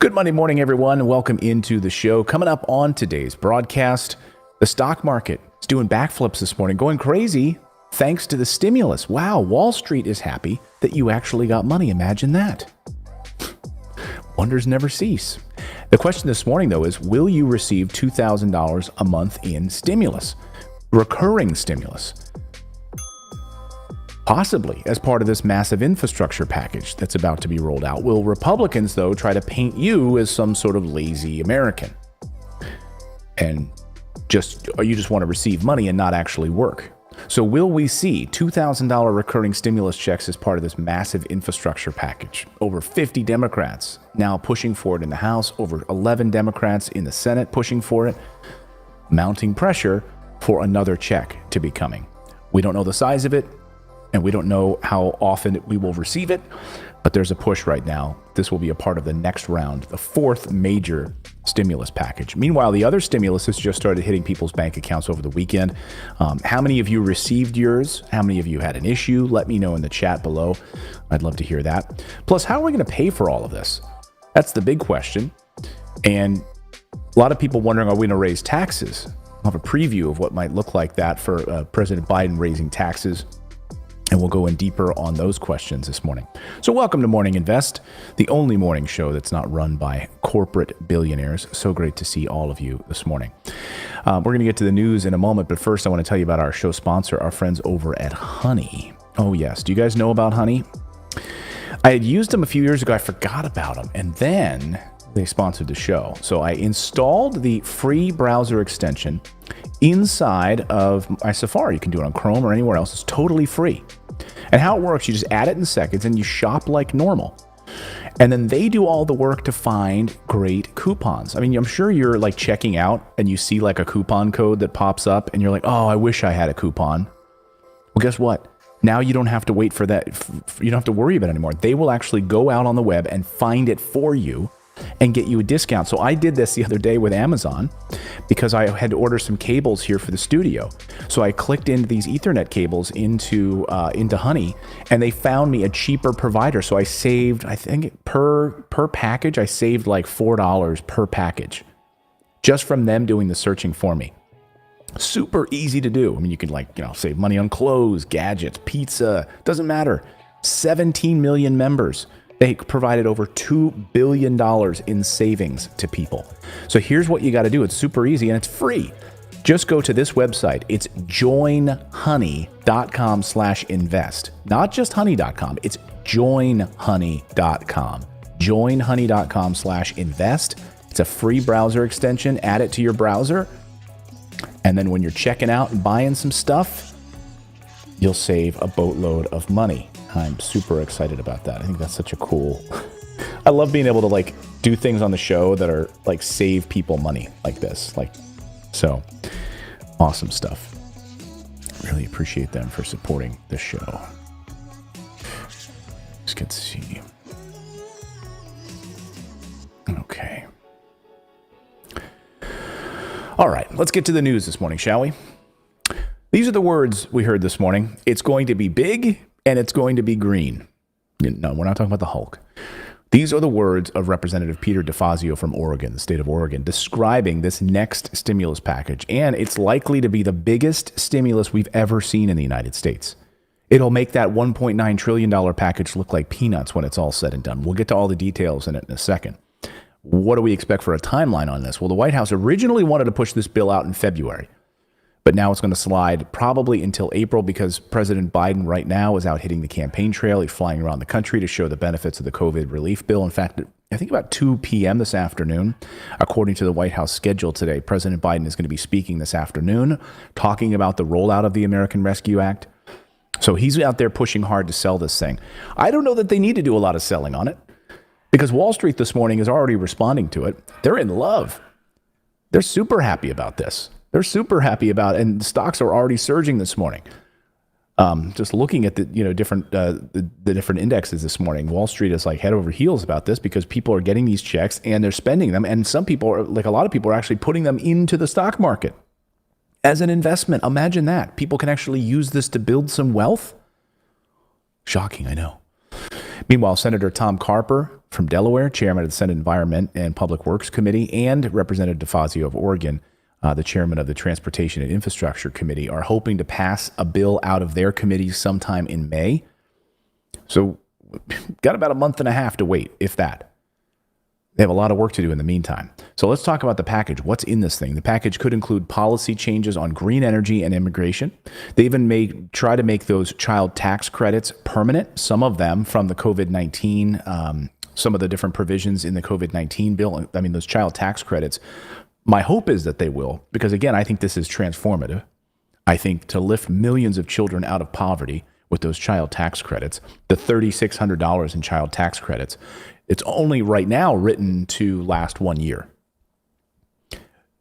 Good Monday morning, everyone, and welcome into the show. Coming up on today's broadcast, the stock market is doing backflips this morning, going crazy thanks to the stimulus. Wow, Wall Street is happy that you actually got money. Imagine that. Wonders never cease. The question this morning, though, is will you receive $2,000 a month in stimulus, recurring stimulus? Possibly as part of this massive infrastructure package that's about to be rolled out. Will Republicans, though, try to paint you as some sort of lazy American? And you just want to receive money and not actually work? So will we see $2,000 recurring stimulus checks as part of this massive infrastructure package? Over 50 Democrats now pushing for it in the House, over 11 Democrats in the Senate pushing for it, mounting pressure for another check to be coming. We don't know the size of it, and we don't know how often we will receive it, but there's a push right now. This will be a part of the next round, the fourth major stimulus package. Meanwhile, the other stimulus has just started hitting people's bank accounts over the weekend. How many of you received yours? How many of you had an issue? Let me know in the chat below. I'd love to hear that. Plus, how are we going to pay for all of this? That's the big question. And a lot of people wondering, are we going to raise taxes? I'll have a preview of what might look like that for President Biden raising taxes. And we'll go in deeper on those questions this morning. So welcome to Morning Invest, the only morning show that's not run by corporate billionaires. So great to see all of you this morning. We're going to get to the news in a moment, but first I want to tell you about our show sponsor, our friends over at Honey. Oh yes, do you guys know about Honey? I had used them a few years ago. I forgot about them, and then they sponsored the show. So I installed the free browser extension inside of my Safari. You can do it on Chrome or anywhere else. It's totally free. And how it works, you just add it in seconds and you shop like normal. And then they do all the work to find great coupons. I mean, I'm sure you're like checking out and you see like a coupon code that pops up and you're like, oh, I wish I had a coupon. Well, guess what? Now you don't have to wait for that. You don't have to worry about it anymore. They will actually go out on the web and find it for you and get you a discount. So I did this the other day with Amazon because I had to order some cables here for the studio. So I clicked into these Ethernet cables into Honey, and they found me a cheaper provider. So I saved, I think per package, I saved like $4 per package just from them doing the searching for me. Super easy to do. I mean, you can save money on clothes, gadgets, pizza, doesn't matter. 17 million members. They provided over $2 billion in savings to people. So here's what you got to do. It's super easy and it's free. Just go to this website. It's joinhoney.com/invest. Not just honey.com. It's joinhoney.com. Joinhoney.com/invest. It's a free browser extension. Add it to your browser. And then when you're checking out and buying some stuff, you'll save a boatload of money. I'm super excited about that. I think that's such a cool... I love being able to do things on the show that are save people money like this. So awesome stuff. Really appreciate them for supporting the show. Let's get to see. Okay. All right, let's get to the news this morning, shall we? These are the words we heard this morning. It's going to be big and it's going to be green. No, we're not talking about the Hulk. These are the words of Representative Peter DeFazio from Oregon, the state of Oregon, describing this next stimulus package. And it's likely to be the biggest stimulus we've ever seen in the United States. It'll make that $1.9 trillion package look like peanuts when it's all said and done. We'll get to all the details in it in a second. What do we expect for a timeline on this? Well, the White House originally wanted to push this bill out in February. But now it's going to slide probably until April because President Biden right now is out hitting the campaign trail. He's flying around the country to show the benefits of the COVID relief bill. In fact, I think about 2 p.m. this afternoon, according to the White House schedule today, President Biden is going to be speaking this afternoon, talking about the rollout of the American Rescue Act. So he's out there pushing hard to sell this thing. I don't know that they need to do a lot of selling on it because Wall Street this morning is already responding to it. They're in love. They're super happy about this. They're super happy about it, and stocks are already surging this morning. Just looking at the different indexes this morning, Wall Street is head over heels about this because people are getting these checks and they're spending them, and some people are a lot of people are actually putting them into the stock market as an investment. Imagine that. People can actually use this to build some wealth. Shocking, I know. Meanwhile, Senator Tom Carper from Delaware, chairman of the Senate Environment and Public Works Committee, and Representative DeFazio of Oregon, the chairman of the Transportation and Infrastructure Committee, are hoping to pass a bill out of their committees sometime in May. So got about a month and a half to wait, if that. They have a lot of work to do in the meantime. So let's talk about the package. What's in this thing? The package could include policy changes on green energy and immigration. They even try to make those child tax credits permanent, some of them from the COVID-19, some of the different provisions in the COVID-19 bill. I mean, those child tax credits, my hope is that they will, because again, I think this is transformative. I think to lift millions of children out of poverty with those child tax credits, the $3,600 in child tax credits, it's only right now written to last 1 year.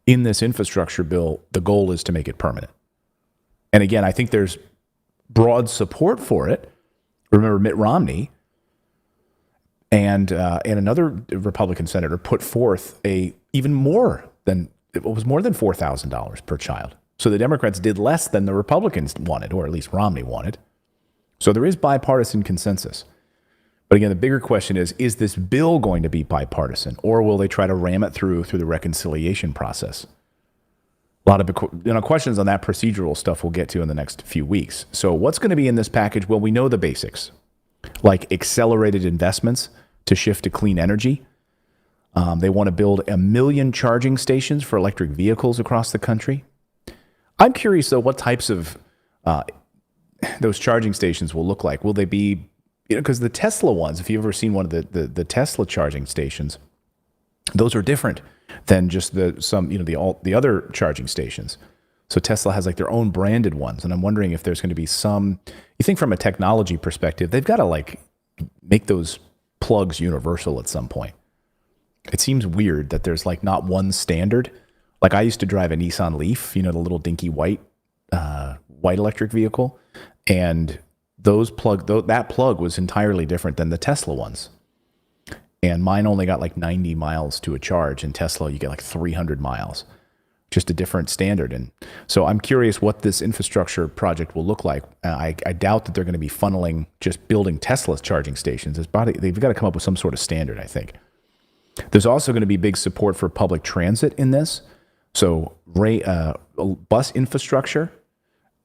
In this infrastructure bill, the goal is to make it permanent. And again, I think there's broad support for it. Remember, Mitt Romney and another Republican senator put forth it was more than $4,000 per child. So the Democrats did less than the Republicans wanted, or at least Romney wanted. So there is bipartisan consensus. But again, the bigger question is this bill going to be bipartisan, or will they try to ram it through the reconciliation process? A lot of questions on that procedural stuff we'll get to in the next few weeks. So what's going to be in this package? Well, we know the basics, like accelerated investments to shift to clean energy. They want to build 1 million charging stations for electric vehicles across the country. I'm curious, though, what types of those charging stations will look like. Will they be, because the Tesla ones, if you've ever seen one of the Tesla charging stations, those are different than just the other charging stations. So Tesla has like their own branded ones, and I'm wondering if there's going to be some. You think from a technology perspective, they've got to like make those plugs universal at some point. It seems weird that there's like not one standard. Like I used to drive a Nissan Leaf, the little dinky white electric vehicle, and that plug was entirely different than the Tesla ones. And mine only got like 90 miles to a charge. In Tesla, you get like 300 miles, just a different standard. And so I'm curious what this infrastructure project will look like. I doubt that they're going to be funneling just building Tesla charging stations. They've got to come up with some sort of standard, I think. There's also going to be big support for public transit in this. So bus infrastructure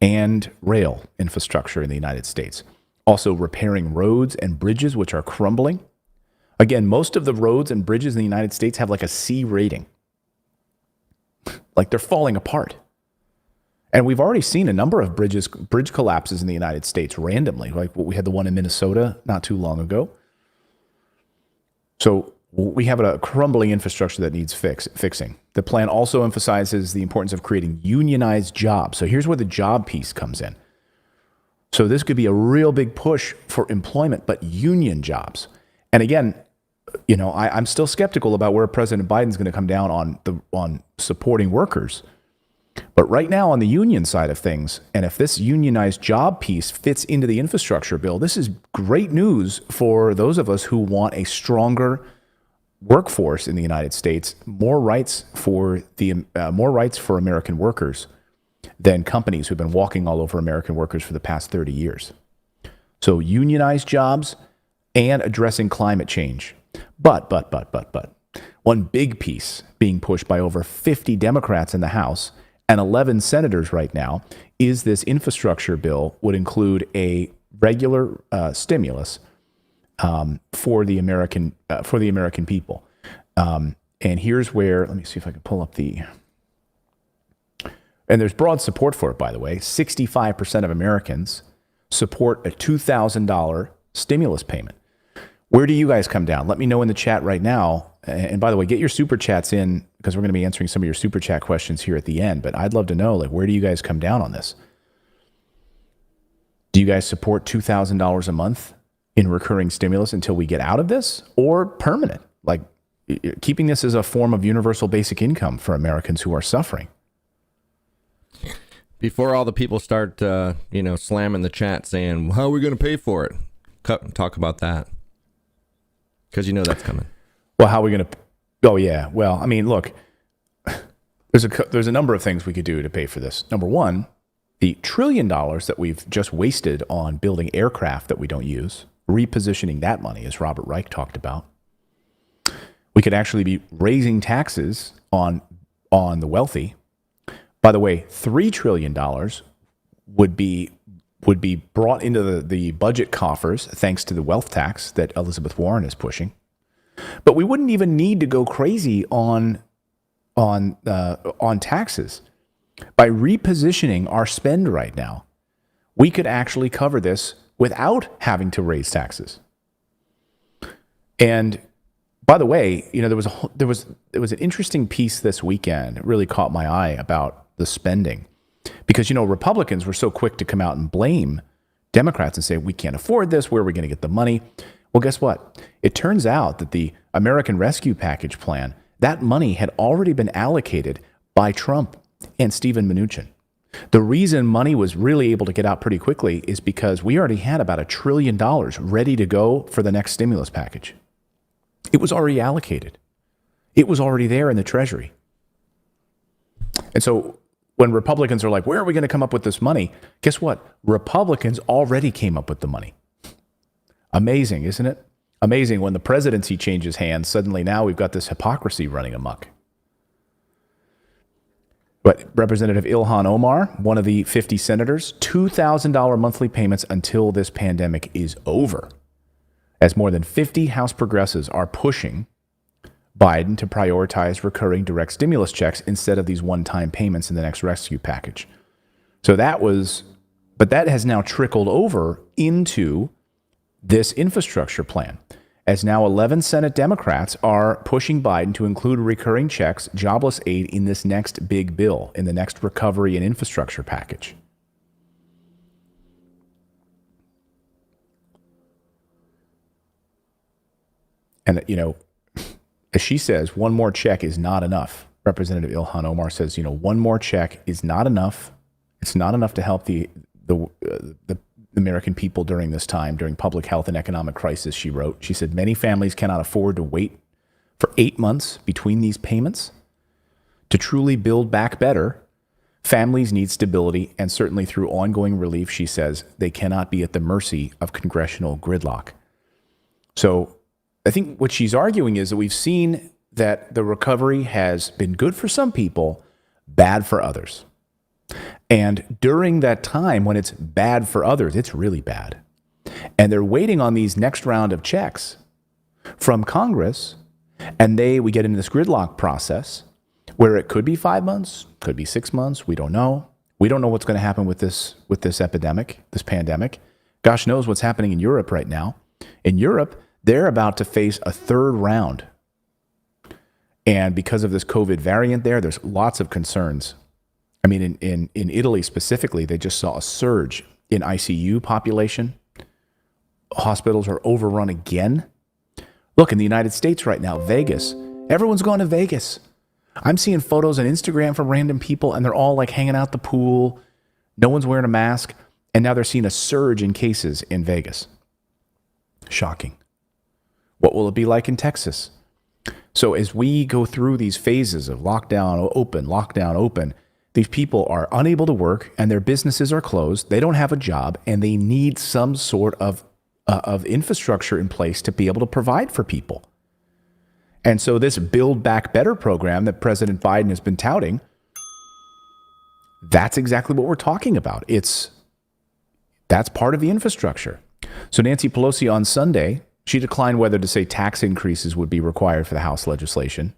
and rail infrastructure in the United States. Also repairing roads and bridges which are crumbling. Again, most of the roads and bridges in the United States have like a C rating. Like they're falling apart. And we've already seen a number of bridge collapses in the United States randomly. Like we had the one in Minnesota not too long ago. So we have a crumbling infrastructure that needs fixing. The plan also emphasizes the importance of creating unionized jobs. So here's where the job piece comes in. So this could be a real big push for employment, but union jobs. And again, I'm still skeptical about where President Biden's going to come down on supporting workers. But right now on the union side of things, and if this unionized job piece fits into the infrastructure bill, this is great news for those of us who want a stronger workforce in the United States, more rights for American workers than companies who've been walking all over American workers for the past 30 years. So unionized jobs and addressing climate change. But one big piece being pushed by over 50 Democrats in the House and 11 senators right now is this infrastructure bill would include a regular stimulus for the American people. And here's where, let me see if I can pull up and there's broad support for it, by the way. 65% of Americans support a $2,000 stimulus payment. Where do you guys come down? Let me know in the chat right now. And by the way, get your super chats in because we're going to be answering some of your super chat questions here at the end. But I'd love to know, where do you guys come down on this? Do you guys support $2,000 a month in recurring stimulus until we get out of this, or permanent? Like keeping this as a form of universal basic income for Americans who are suffering. Before all the people start, slamming the chat saying, how are we going to pay for it? Talk about that. Because that's coming. Well, how are we going to? Oh, yeah. Well, I mean, look, there's a number of things we could do to pay for this. Number one, the $1 trillion that we've just wasted on building aircraft that we don't use, repositioning that money, as Robert Reich talked about. We could actually be raising taxes on the wealthy. By the way, $3 trillion would be brought into the budget coffers thanks to the wealth tax that Elizabeth Warren is pushing. But we wouldn't even need to go crazy on taxes. By repositioning our spend right now, we could actually cover this without having to raise taxes. And by the way, there was an interesting piece this weekend. It really caught my eye about the spending, because Republicans were so quick to come out and blame Democrats and say we can't afford this. Where are we going to get the money? Well, guess what? It turns out that the American Rescue Package plan, that money had already been allocated by Trump and Steven Mnuchin. The reason money was really able to get out pretty quickly is because we already had about $1 trillion ready to go for the next stimulus package. It was already allocated. It was already there in the Treasury. And so when Republicans are like, where are we going to come up with this money? Guess what? Republicans already came up with the money. Amazing, isn't it? Amazing when the presidency changes hands, suddenly now we've got this hypocrisy running amok. But Representative Ilhan Omar, one of the 50 senators, $2,000 monthly payments until this pandemic is over, as more than 50 House progressives are pushing Biden to prioritize recurring direct stimulus checks instead of these one-time payments in the next rescue package. So that has now trickled over into this infrastructure plan, as now 11 Senate Democrats are pushing Biden to include recurring checks, jobless aid in this next big bill, in the next recovery and infrastructure package. And, as she says, one more check is not enough. Representative Ilhan Omar says, one more check is not enough. It's not enough to help the American people during this time, during public health and economic crisis, she wrote. She said, many families cannot afford to wait for 8 months between these payments. To truly build back better, families need stability, and certainly through ongoing relief, she says, they cannot be at the mercy of congressional gridlock. So I think what she's arguing is that we've seen that the recovery has been good for some people, bad for others. And during that time when it's bad for others, it's really bad. And they're waiting on these next round of checks from Congress, and we get into this gridlock process where it could be 5 months, could be 6 months, we don't know. We don't know what's going to happen with this epidemic, this pandemic. Gosh knows what's happening in Europe right now. In Europe, they're about to face a third round. And because of this COVID variant there's lots of concerns. I mean, in Italy specifically, they just saw a surge in ICU population. Hospitals are overrun again. Look, in the United States right now, Vegas, everyone's going to Vegas. I'm seeing photos on Instagram from random people, and they're all like hanging out the pool. No one's wearing a mask. And now they're seeing a surge in cases in Vegas. Shocking. What will it be like in Texas? So as we go through these phases of lockdown, open, these people are unable to work and their businesses are closed. They don't have a job and they need some sort of infrastructure in place to be able to provide for people. And so this Build Back Better program that President Biden has been touting, that's exactly what we're talking about. That's part of the infrastructure. So Nancy Pelosi on Sunday, she declined whether to say tax increases would be required for the House legislation.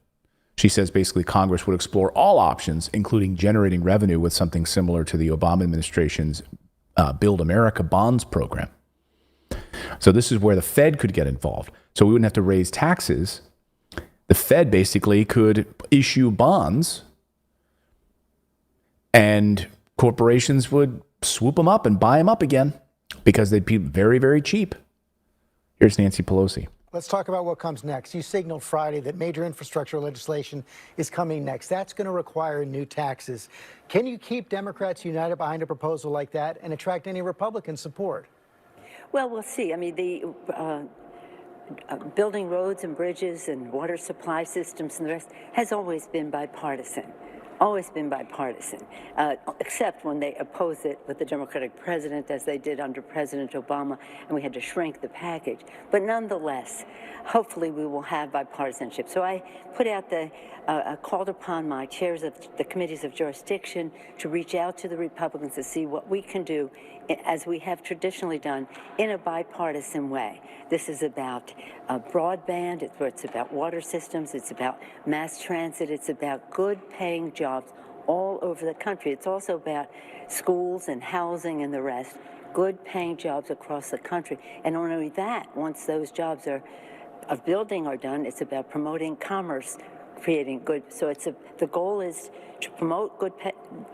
She says basically Congress would explore all options, including generating revenue with something similar to the Obama administration's Build America Bonds program. So this is where the Fed could get involved. So we wouldn't have to raise taxes. The Fed basically could issue bonds and corporations would swoop them up and buy them up again because they'd be very, very cheap. Here's Nancy Pelosi. Let's talk about what comes next. You signaled Friday that major infrastructure legislation is coming next. That's going to require new taxes. Can you keep Democrats united behind a proposal like that and attract any Republican support? Well, we'll see. I mean, the building roads and bridges and water supply systems and the rest has always been bipartisan. always been bipartisan, except when they oppose it with the Democratic president, as they did under President Obama, and we had to shrink the package. But nonetheless, hopefully we will have bipartisanship. So I put out called upon my chairs of the committees of jurisdiction to reach out to the Republicans to see what we can do, as we have traditionally done, in a bipartisan way. This is about broadband, it's about water systems, it's about mass transit, it's about good-paying jobs all over the country. It's also about schools and housing and the rest, good-paying jobs across the country. And not only that, once those jobs of building are done, it's about promoting commerce, creating good. So the goal is to promote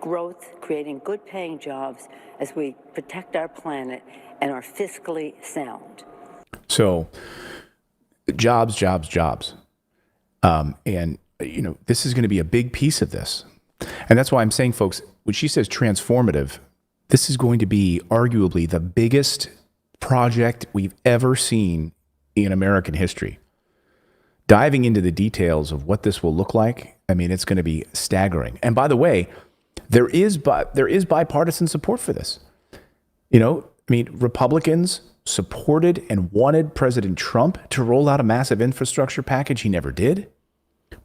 growth, creating good-paying jobs as we protect our planet and are fiscally sound. So, jobs. And, this is going to be a big piece of this. And that's why I'm saying, folks, when she says transformative, this is going to be arguably the biggest project we've ever seen in American history. Diving into the details of what this will look like, I mean, it's going to be staggering. And by the way, there is bipartisan support for this. Republicans supported and wanted President Trump to roll out a massive infrastructure package. He never did.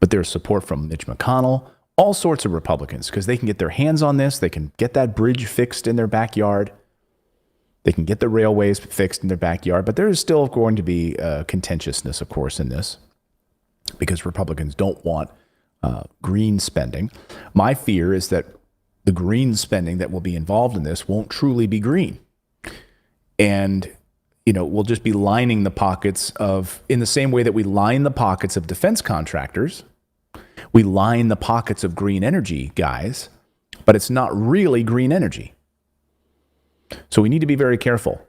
But there's support from Mitch McConnell, all sorts of Republicans, because they can get their hands on this. They can get that bridge fixed in their backyard. They can get the railways fixed in their backyard. But there is still going to be contentiousness, of course, in this, because Republicans don't want green spending. My fear is that the green spending that will be involved in this won't truly be green. And we'll just be lining the pockets in the same way that we line the pockets of defense contractors, we line the pockets of green energy guys, but it's not really green energy. So we need to be very careful.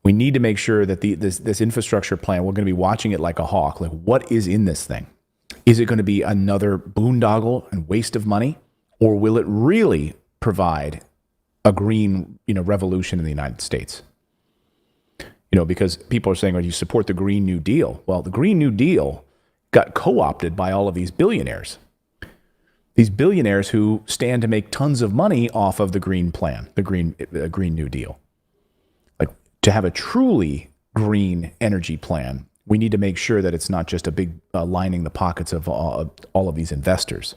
We need to make sure that this infrastructure plan, we're going to be watching it like a hawk. Like, what is in this thing? Is it going to be another boondoggle and waste of money? Or will it really provide a green, revolution in the United States? Because people are saying, "Oh, you support the Green New Deal?" Well, the Green New Deal got co-opted by all of these billionaires. These billionaires who stand to make tons of money off of the green plan, the Green New Deal. Like, to have a truly green energy plan, we need to make sure that it's not just a big lining the pockets of all of these investors.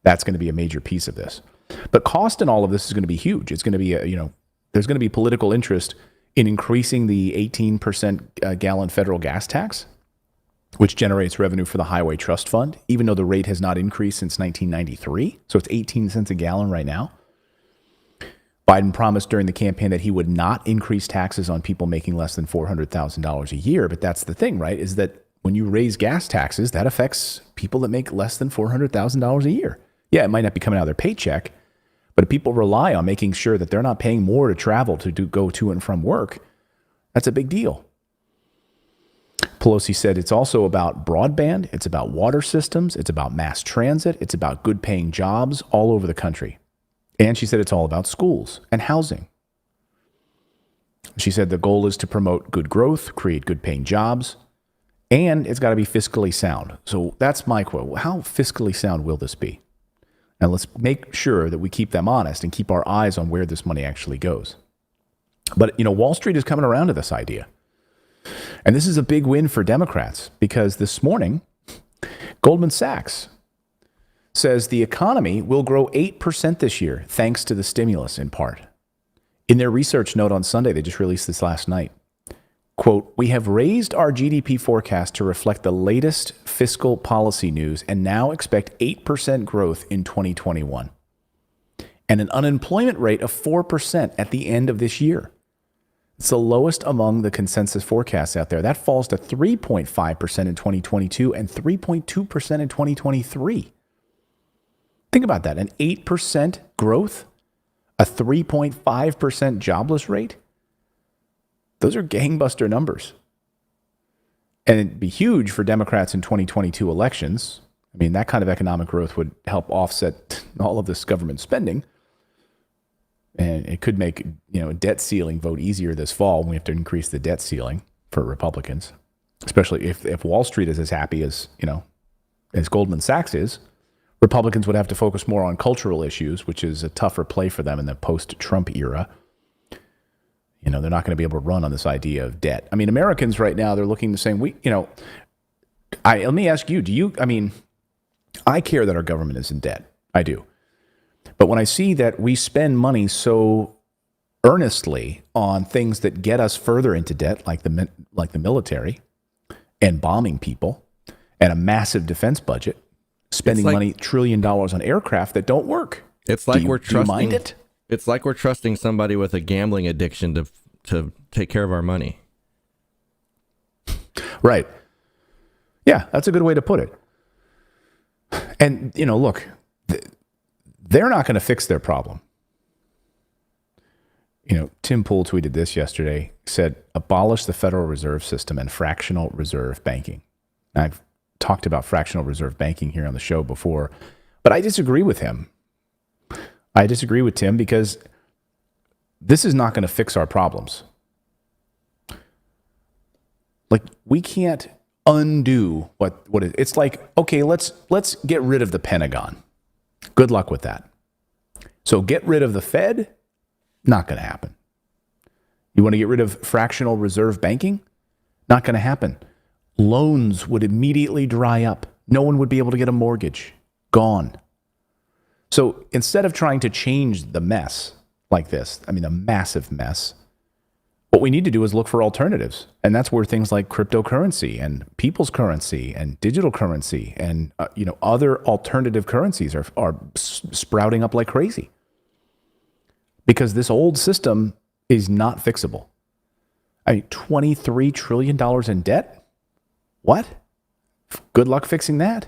That's going to be a major piece of this. But cost in all of this is going to be huge. It's going to be, there's going to be political interest in increasing the 18% gallon federal gas tax, which generates revenue for the Highway Trust Fund, even though the rate has not increased since 1993. So it's 18 cents a gallon right now. Biden promised during the campaign that he would not increase taxes on people making less than $400,000 a year. But that's the thing, right? Is that when you raise gas taxes, that affects people that make less than $400,000 a year. Yeah, it might not be coming out of their paycheck, but if people rely on making sure that they're not paying more to travel to go to and from work, that's a big deal. Pelosi said it's also about broadband, it's about water systems, it's about mass transit, it's about good paying jobs all over the country. And she said it's all about schools and housing. She said the goal is to promote good growth, create good paying jobs, and it's got to be fiscally sound. So that's my quote. How fiscally sound will this be? Now let's make sure that we keep them honest and keep our eyes on where this money actually goes. But, Wall Street is coming around to this idea. And this is a big win for Democrats, because this morning, Goldman Sachs says the economy will grow 8% this year, thanks to the stimulus in part. In their research note on Sunday, they just released this last night. Quote, "We have raised our GDP forecast to reflect the latest fiscal policy news and now expect 8% growth in 2021 and an unemployment rate of 4% at the end of this year. It's the lowest among the consensus forecasts out there. That falls to 3.5% in 2022 and 3.2% in 2023. Think about that. An 8% growth, a 3.5% jobless rate. Those are gangbuster numbers. And it'd be huge for Democrats in 2022 elections. I mean, that kind of economic growth would help offset all of this government spending. And it could make, a debt ceiling vote easier this fall when we have to increase the debt ceiling for Republicans, especially if Wall Street is as happy as Goldman Sachs is. Republicans would have to focus more on cultural issues, which is a tougher play for them in the post-Trump era. They're not going to be able to run on this idea of debt. I mean, Americans right now, they're looking the same. Let me ask you, I care that our government is in debt. I do. But when I see that we spend money so earnestly on things that get us further into debt, like the military and bombing people and a massive defense budget, spending money, $1 trillion on aircraft that don't work. It's like do you mind it? It's like we're trusting somebody with a gambling addiction to take care of our money. Right. Yeah, that's a good way to put it. And, look, they're not going to fix their problem. Tim Pool tweeted this yesterday, said, abolish the Federal Reserve System and fractional reserve banking. I've talked about fractional reserve banking here on the show before, but I disagree with him. I disagree with Tim because this is not going to fix our problems. Like, we can't undo what it's like. Okay, let's get rid of the Pentagon. Good luck with that. So get rid of the Fed? Not going to happen. You want to get rid of fractional reserve banking? Not going to happen. Loans would immediately dry up. No one would be able to get a mortgage. Gone. So instead of trying to change the mess like this, a massive mess, what we need to do is look for alternatives. And that's where things like cryptocurrency and people's currency and digital currency and other alternative currencies are sprouting up like crazy. Because this old system is not fixable. $23 trillion in debt? What? Good luck fixing that.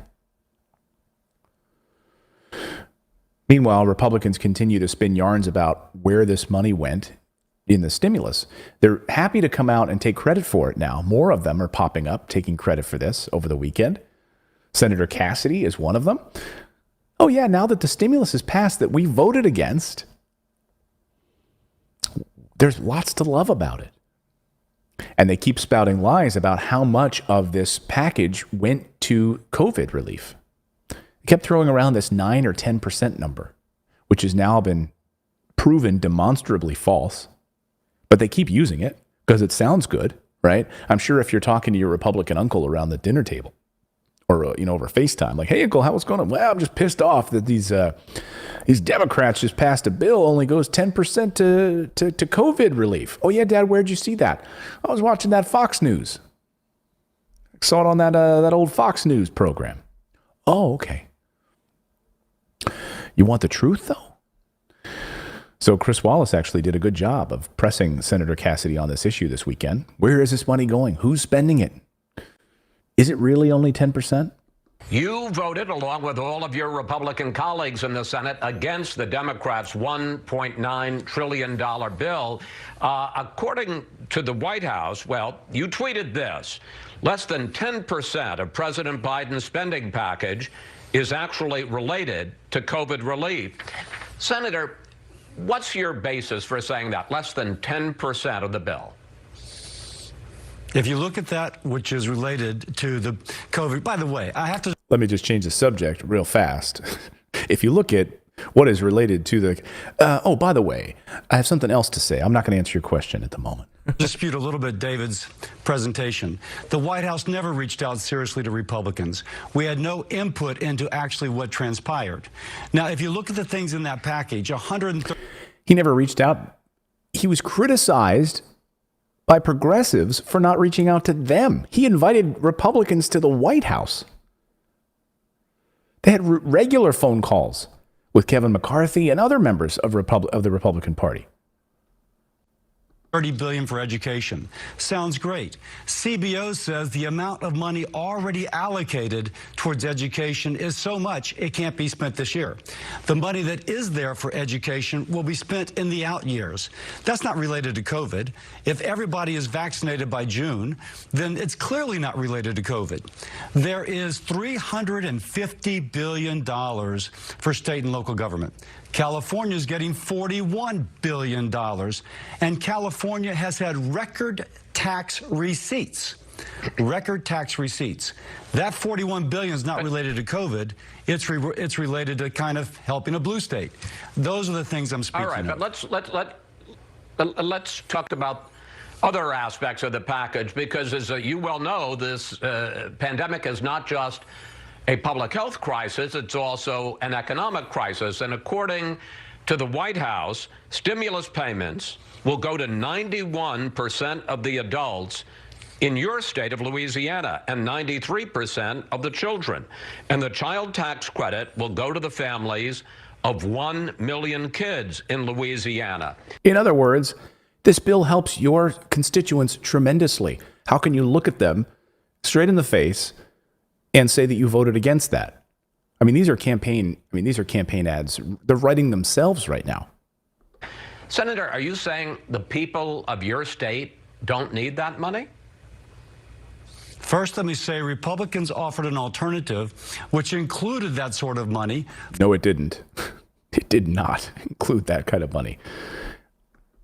Meanwhile, Republicans continue to spin yarns about where this money went in the stimulus. They're happy to come out and take credit for it now. More of them are popping up, taking credit for this over the weekend. Senator Cassidy is one of them. Oh yeah, now that the stimulus is passed that we voted against, there's lots to love about it. And they keep spouting lies about how much of this package went to COVID relief. They kept throwing around this 9 or 10% number, which has now been proven demonstrably false. But they keep using it because it sounds good, right? I'm sure if you're talking to your Republican uncle around the dinner table or, over FaceTime, like, hey, uncle, what's going on? Well, I'm just pissed off that these Democrats just passed a bill only goes 10% to COVID relief. Oh, yeah, Dad, where'd you see that? I was watching that Fox News. I saw it on that old Fox News program. Oh, okay. You want the truth, though? So Chris Wallace actually did a good job of pressing Senator Cassidy on this issue this weekend. Where is this money going? Who's spending it? Is it really only 10%? You voted, along with all of your Republican colleagues in the Senate, against the Democrats' $1.9 trillion bill. According to the White House, you tweeted this: less than 10% of President Biden's spending package is actually related to COVID relief. Senator, what's your basis for saying that? Less than 10% of the bill. If you look at that, which is related to the COVID, by the way, I have to. Let me just change the subject real fast. If you look at what is related to the, oh, by the way, I have something else to say. I'm not going to answer your question at the moment. Dispute a little bit David's presentation. The White House never reached out seriously to Republicans. We had no input into actually what transpired. Now, if you look at the things in that package, 130. He never reached out. He was criticized by progressives for not reaching out to them. He invited Republicans to the White House. They had regular phone calls with Kevin McCarthy and other members of the Republican Party. $30 billion for education. Sounds great. CBO says the amount of money already allocated towards education is so much it can't be spent this year. The money that is there for education will be spent in the out years. That's not related to COVID. If everybody is vaccinated by June, then it's clearly not related to COVID. There is $350 billion for state and local government. California is getting $41 billion, and California has had record tax receipts. record tax receipts. That $41 billion is not related to COVID. It's related to kind of helping a blue state. Those are the things I'm speaking All right, of. but let's talk about other aspects of the package, because as you well know, this pandemic is not just a public health crisis, it's also an economic crisis. And according to the White House, stimulus payments will go to 91% of the adults in your state of Louisiana and 93% of the children. And the child tax credit will go to the families of 1 million kids in Louisiana. In other words, this bill helps your constituents tremendously. How can you look at them straight in the face and say that you voted against that? I mean, these are campaign ads. They're writing themselves right now. Senator, are you saying the people of your state don't need that money? First, let me say Republicans offered an alternative which included that sort of money. No, it didn't. It did not include that kind of money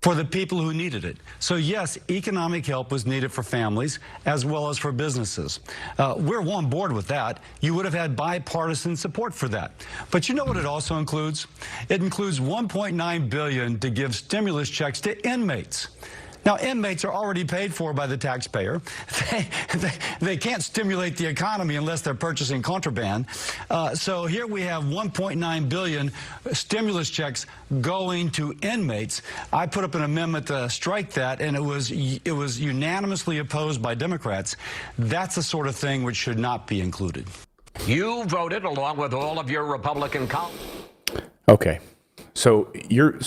For the people who needed it. So yes, economic help was needed for families as well as for businesses. We're on board with that. You would have had bipartisan support for that. But you know what it also includes? It includes $1.9 billion to give stimulus checks to inmates. Now, inmates are already paid for by the taxpayer. They can't stimulate the economy unless they're purchasing contraband. So here we have $1.9 billion stimulus checks going to inmates. I put up an amendment to strike that, and it was unanimously opposed by Democrats. That's the sort of thing which should not be included. You voted along with all of your Republican colleagues. Okay. So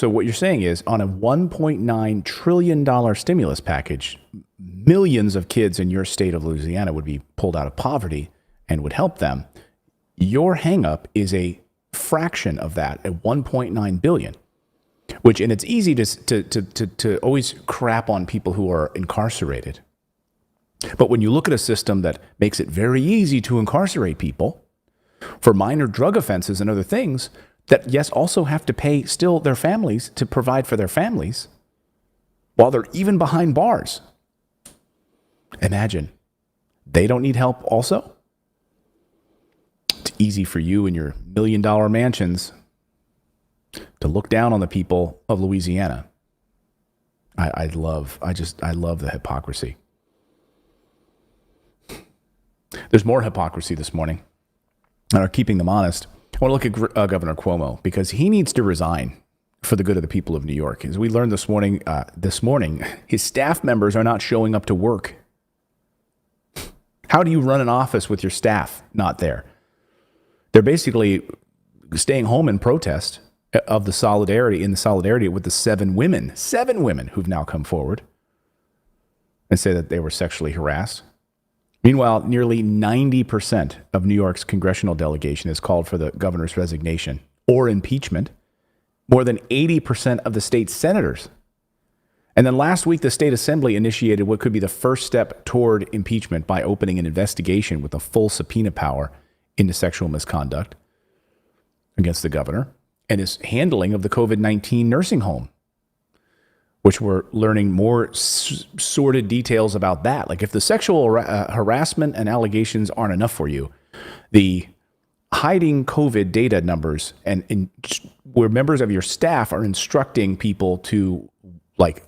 what you're saying is, on a $1.9 trillion stimulus package, millions of kids in your state of Louisiana would be pulled out of poverty and would help them. Your hangup is a fraction of that, at $1.9 billion, which, and it's easy to always crap on people who are incarcerated. But when you look at a system that makes it very easy to incarcerate people for minor drug offenses and other things, that, yes, also have to pay still their families to provide for their families while they're even behind bars. Imagine, they don't need help also? It's easy for you in your $1 million mansions to look down on the people of Louisiana. I love the hypocrisy. There's more hypocrisy this morning, and are keeping them honest. I want to look at Governor Cuomo, because he needs to resign for the good of the people of New York. As we learned this morning, his staff members are not showing up to work. How do you run an office with your staff not there? They're basically staying home in protest of the solidarity with the seven women who've now come forward and say that they were sexually harassed. Meanwhile, nearly 90% of New York's congressional delegation has called for the governor's resignation or impeachment. More than 80% of the state's senators. And then last week, the state assembly initiated what could be the first step toward impeachment by opening an investigation with a full subpoena power into sexual misconduct against the governor and his handling of the COVID-19 nursing home, which we're learning more sordid details about that. Like, if the sexual harassment and allegations aren't enough for you, the hiding COVID data numbers and where members of your staff are instructing people to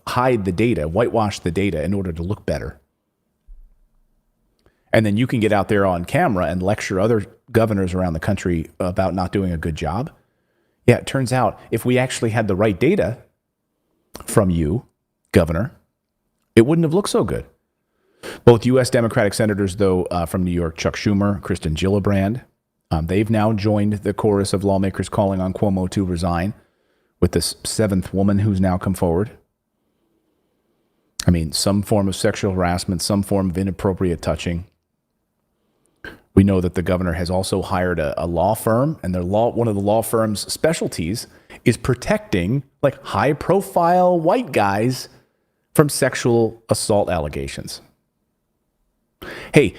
hide the data, whitewash the data in order to look better. And then you can get out there on camera and lecture other governors around the country about not doing a good job. Yeah, it turns out if we actually had the right data from you, Governor, it wouldn't have looked so good. Both U.S. Democratic senators, though, from New York, Chuck Schumer, Kristen Gillibrand, they've now joined the chorus of lawmakers calling on Cuomo to resign, with this seventh woman who's now come forward. I mean, some form of sexual harassment, some form of inappropriate touching. We know that the governor has also hired a law firm, and one of the law firm's specialties is protecting high-profile white guys from sexual assault allegations. Hey,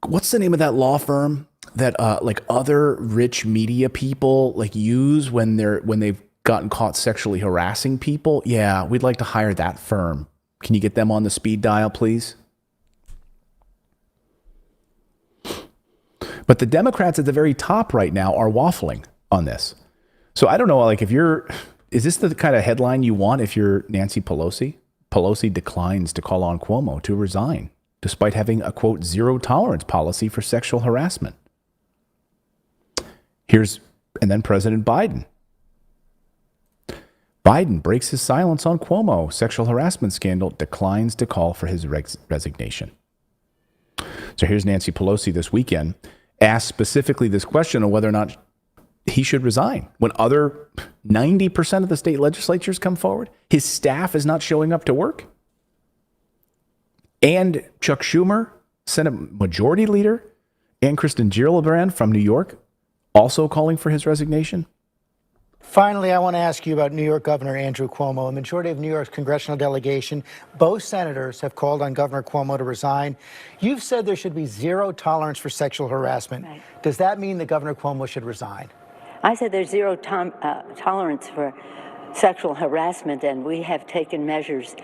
what's the name of that law firm that other rich media people use when they've gotten caught sexually harassing people? Yeah, we'd like to hire that firm. Can you get them on the speed dial, please? But the Democrats at the very top right now are waffling on this. So I don't know, like is this the kind of headline you want if you're Nancy Pelosi? Pelosi declines to call on Cuomo to resign, despite having a, quote, zero tolerance policy for sexual harassment. And then President Biden. Biden breaks his silence on Cuomo. Sexual harassment scandal, declines to call for his resignation. So here's Nancy Pelosi this weekend, asked specifically this question of whether or not he should resign. When other 90% of the state legislatures come forward, his staff is not showing up to work. And Chuck Schumer, Senate Majority Leader, and Kristen Gillibrand from New York, also calling for his resignation. Finally, I want to ask you about New York Governor Andrew Cuomo. A majority of New York's congressional delegation, both senators, have called on Governor Cuomo to resign. You've said there should be zero tolerance for sexual harassment. Right. Does that mean that Governor Cuomo should resign? I said there's zero tolerance for sexual harassment, and we have taken measures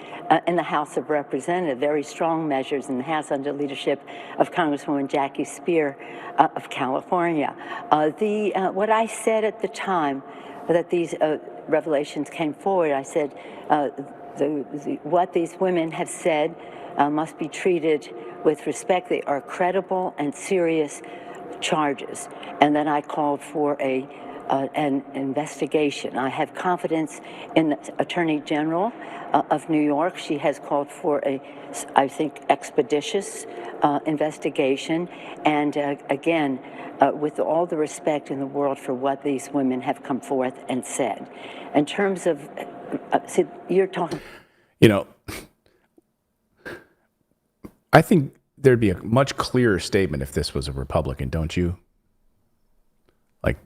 in the House of Representatives, very strong measures in the House under leadership of Congresswoman Jackie Speer of California. What I said at the time that these revelations came forward, I said what these women have said must be treated with respect. They are credible and serious charges. And then I called for an investigation. I have confidence in the Attorney General of New York. She has called for I think, expeditious investigation. And again, with all the respect in the world for what these women have come forth and said. In terms of, see, you're talking. You know, I think there'd be a much clearer statement if this was a Republican, don't you? Like,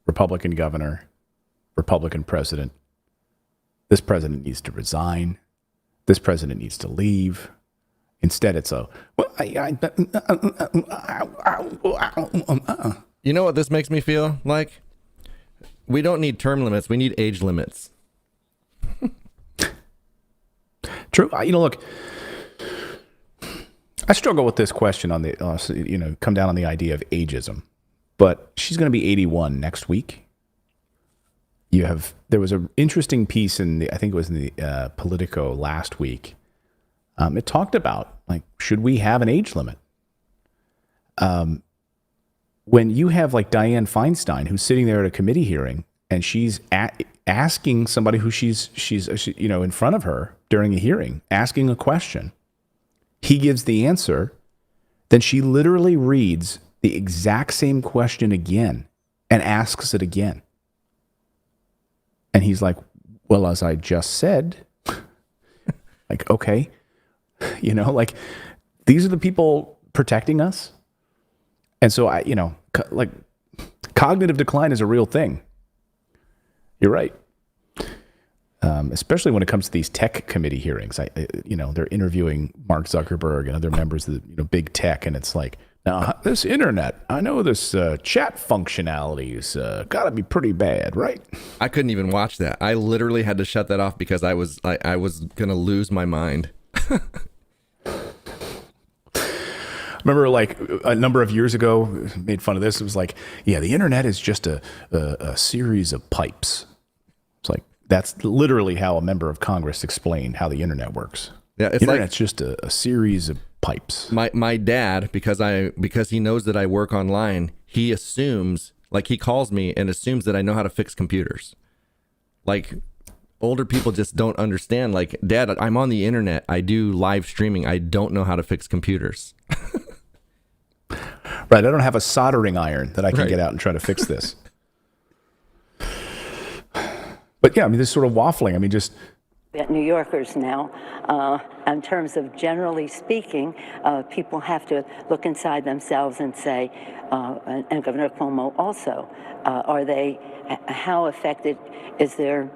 Republican governor, Republican president. This president needs to resign. This president needs to leave. Instead, it's a... You know what this makes me feel like? We don't need term limits. We need age limits. True. You know, look, I struggle with this question on the, come down on the idea of ageism. But she's going to be 81 next week. There was an interesting piece I think it was in the Politico last week. It talked about, like, should we have an age limit? When you have, like, Dianne Feinstein, who's sitting there at a committee hearing, and she's asking somebody who she's in front of her during a hearing, asking a question, he gives the answer, then she literally reads the exact same question again and asks it again. And he's like, well, as I just said, like, okay, like, these are the people protecting us. And so cognitive decline is a real thing. You're right. Especially when it comes to these tech committee hearings. They're interviewing Mark Zuckerberg and other members of the big tech, and it's like, now this internet, I know this chat functionality's got to be pretty bad, right? I couldn't even watch that. I literally had to shut that off because I was gonna lose my mind. Remember, like, a number of years ago, made fun of this. It was like, yeah, the internet is just a series of pipes. It's like, that's literally how a member of Congress explained how the internet works. Yeah, it's internet's just a series of pipes. My dad, because he knows that I work online, he assumes, like, he calls me and assumes that I know how to fix computers. Like, older people just don't understand. Like, Dad, I'm on the internet. I do live streaming. I don't know how to fix computers. Right. I don't have a soldering iron that I can get out and try to fix this. But yeah, I mean, this sort of waffling. I mean, just... New Yorkers now, in terms of generally speaking, people have to look inside themselves and say, and Governor Cuomo also, how effective is their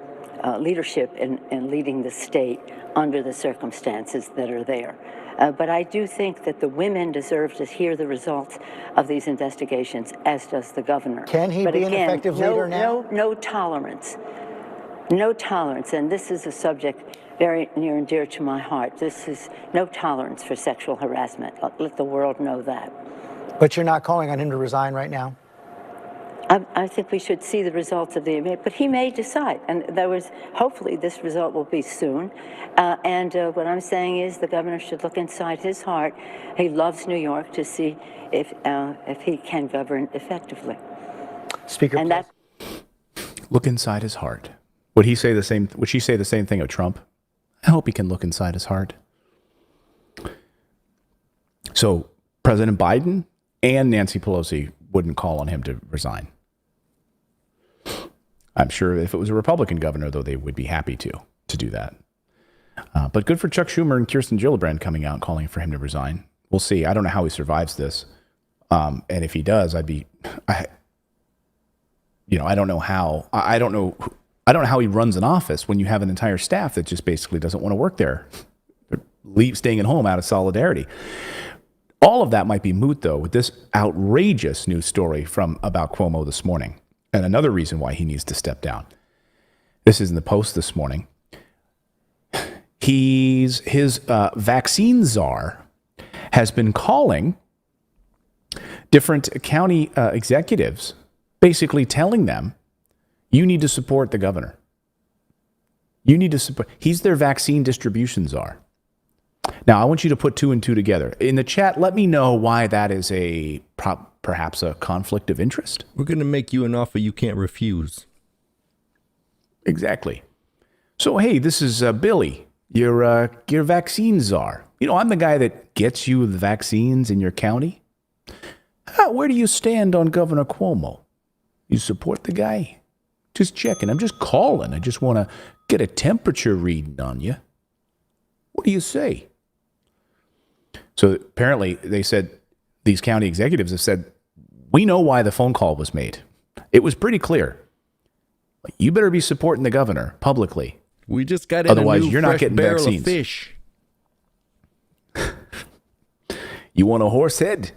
leadership in leading the state under the circumstances that are there? But I do think that the women deserve to hear the results of these investigations, as does the governor. Can he be an effective leader now? No tolerance. No tolerance, and this is a subject very near and dear to my heart. This is no tolerance for sexual harassment. Let the world know that. But you're not calling on him to resign right now? I think we should see the results of the debate, but he may decide, and hopefully this result will be soon. What I'm saying is the governor should look inside his heart. He loves New York, to see if he can govern effectively. Speaker, and that Look inside his heart. Would he say the same? Would she say the same thing of Trump? I hope he can look inside his heart. So President Biden and Nancy Pelosi wouldn't call on him to resign. I'm sure if it was a Republican governor, though, they would be happy to do that. But good for Chuck Schumer and Kirsten Gillibrand coming out and calling for him to resign. We'll see. I don't know how he survives this. And if he does, I don't know how. I don't know how he runs an office when you have an entire staff that just basically doesn't want to work there. They're staying at home out of solidarity. All of that might be moot, though, with this outrageous news story about Cuomo this morning. And another reason why he needs to step down. This is in the Post this morning. His vaccine czar has been calling different county executives, basically telling them, you need to support the governor. You need to support. He's their vaccine distribution czar. Now, I want you to put two and two together. In the chat, let me know why that is perhaps a conflict of interest. We're going to make you an offer you can't refuse. Exactly. So, hey, this is Billy, your vaccine czar. You know, I'm the guy that gets you the vaccines in your county. Where do you stand on Governor Cuomo? You support the guy? Just checking. I'm just calling. I just want to get a temperature reading on you. What do you say? So apparently they said, these county executives have said, we know why the phone call was made. It was pretty clear. You better be supporting the governor publicly. We just got in Otherwise, a new you're not fresh getting barrel vaccines. Of fish. You want a horse head?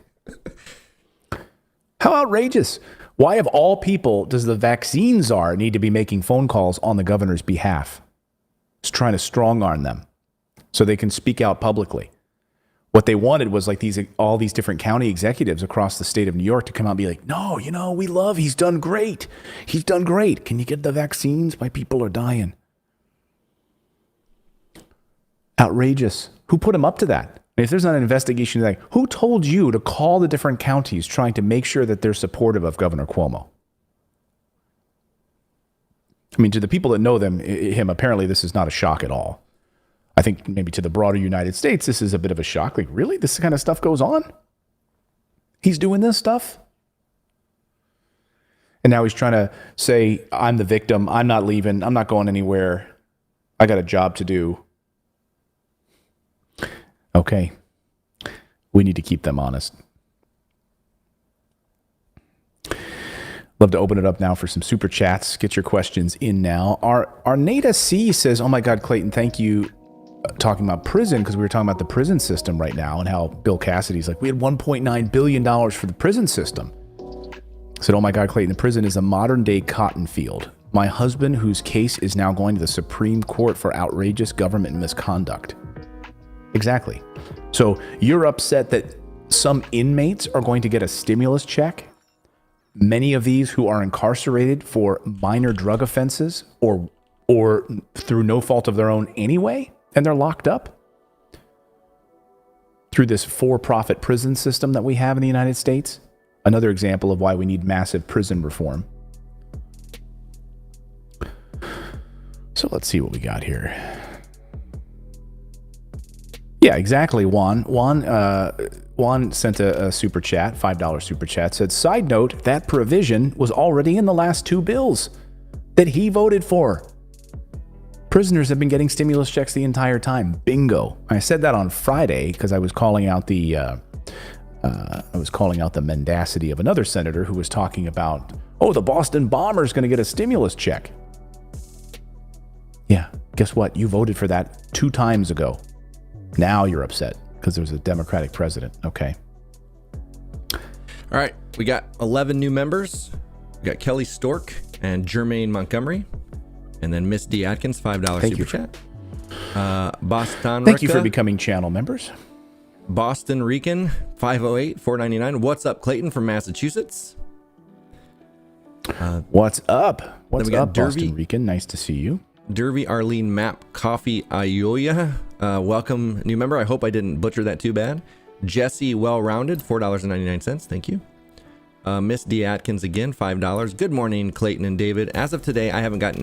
How outrageous. Why, of all people, does the vaccine czar need to be making phone calls on the governor's behalf? He's trying to strong arm them so they can speak out publicly. What they wanted was like all these different county executives across the state of New York to come out and be like, no, he's done great. He's done great. Can you get the vaccines? My people are dying. Outrageous. Who put him up to that? If there's not an investigation, like, who told you to call the different counties trying to make sure that they're supportive of Governor Cuomo? I mean, to the people that know him, apparently this is not a shock at all. I think maybe to the broader United States, this is a bit of a shock. Like, really? This kind of stuff goes on? He's doing this stuff? And now he's trying to say, I'm the victim. I'm not leaving. I'm not going anywhere. I got a job to do. Okay. We need to keep them honest. Love to open it up now for some super chats. Get your questions in now. Our Nada C says, oh my God, Clayton, thank you. Talking about prison, because we were talking about the prison system right now and how Bill Cassidy's like, we had $1.9 billion for the prison system. Said, oh my God, Clayton, the prison is a modern day cotton field. My husband, whose case is now going to the Supreme Court for outrageous government misconduct. Exactly. So you're upset that some inmates are going to get a stimulus check? Many of these who are incarcerated for minor drug offenses or through no fault of their own anyway? And they're locked up through this for-profit prison system that we have in the United States. Another example of why we need massive prison reform. So let's see what we got here. Yeah, exactly, Juan. Juan sent a super chat, $5 super chat, said, side note, that provision was already in the last two bills that he voted for. Prisoners have been getting stimulus checks the entire time. Bingo. I said that on Friday because I was calling out the mendacity of another senator who was talking about, the Boston bomber's going to get a stimulus check. Yeah, guess what? You voted for that 2 times ago. Now you're upset because there's a Democratic president. Okay. All right, we got 11 new members. We got Kelly Stork and Jermaine Montgomery. And then Miss D. Atkins, $5 super chat. Boston. Thank you for becoming channel members. Boston Rican 508-499. What's up, Clayton from Massachusetts? What's up? What's we got up, Boston Rican? Nice to see you. Dervy Arlene Map Coffee Ioya. Welcome, new member. I hope I didn't butcher that too bad. Jesse Well-Rounded, $4.99. Thank you. Miss D. Atkins again, $5. Good morning, Clayton and David. As of today, I haven't got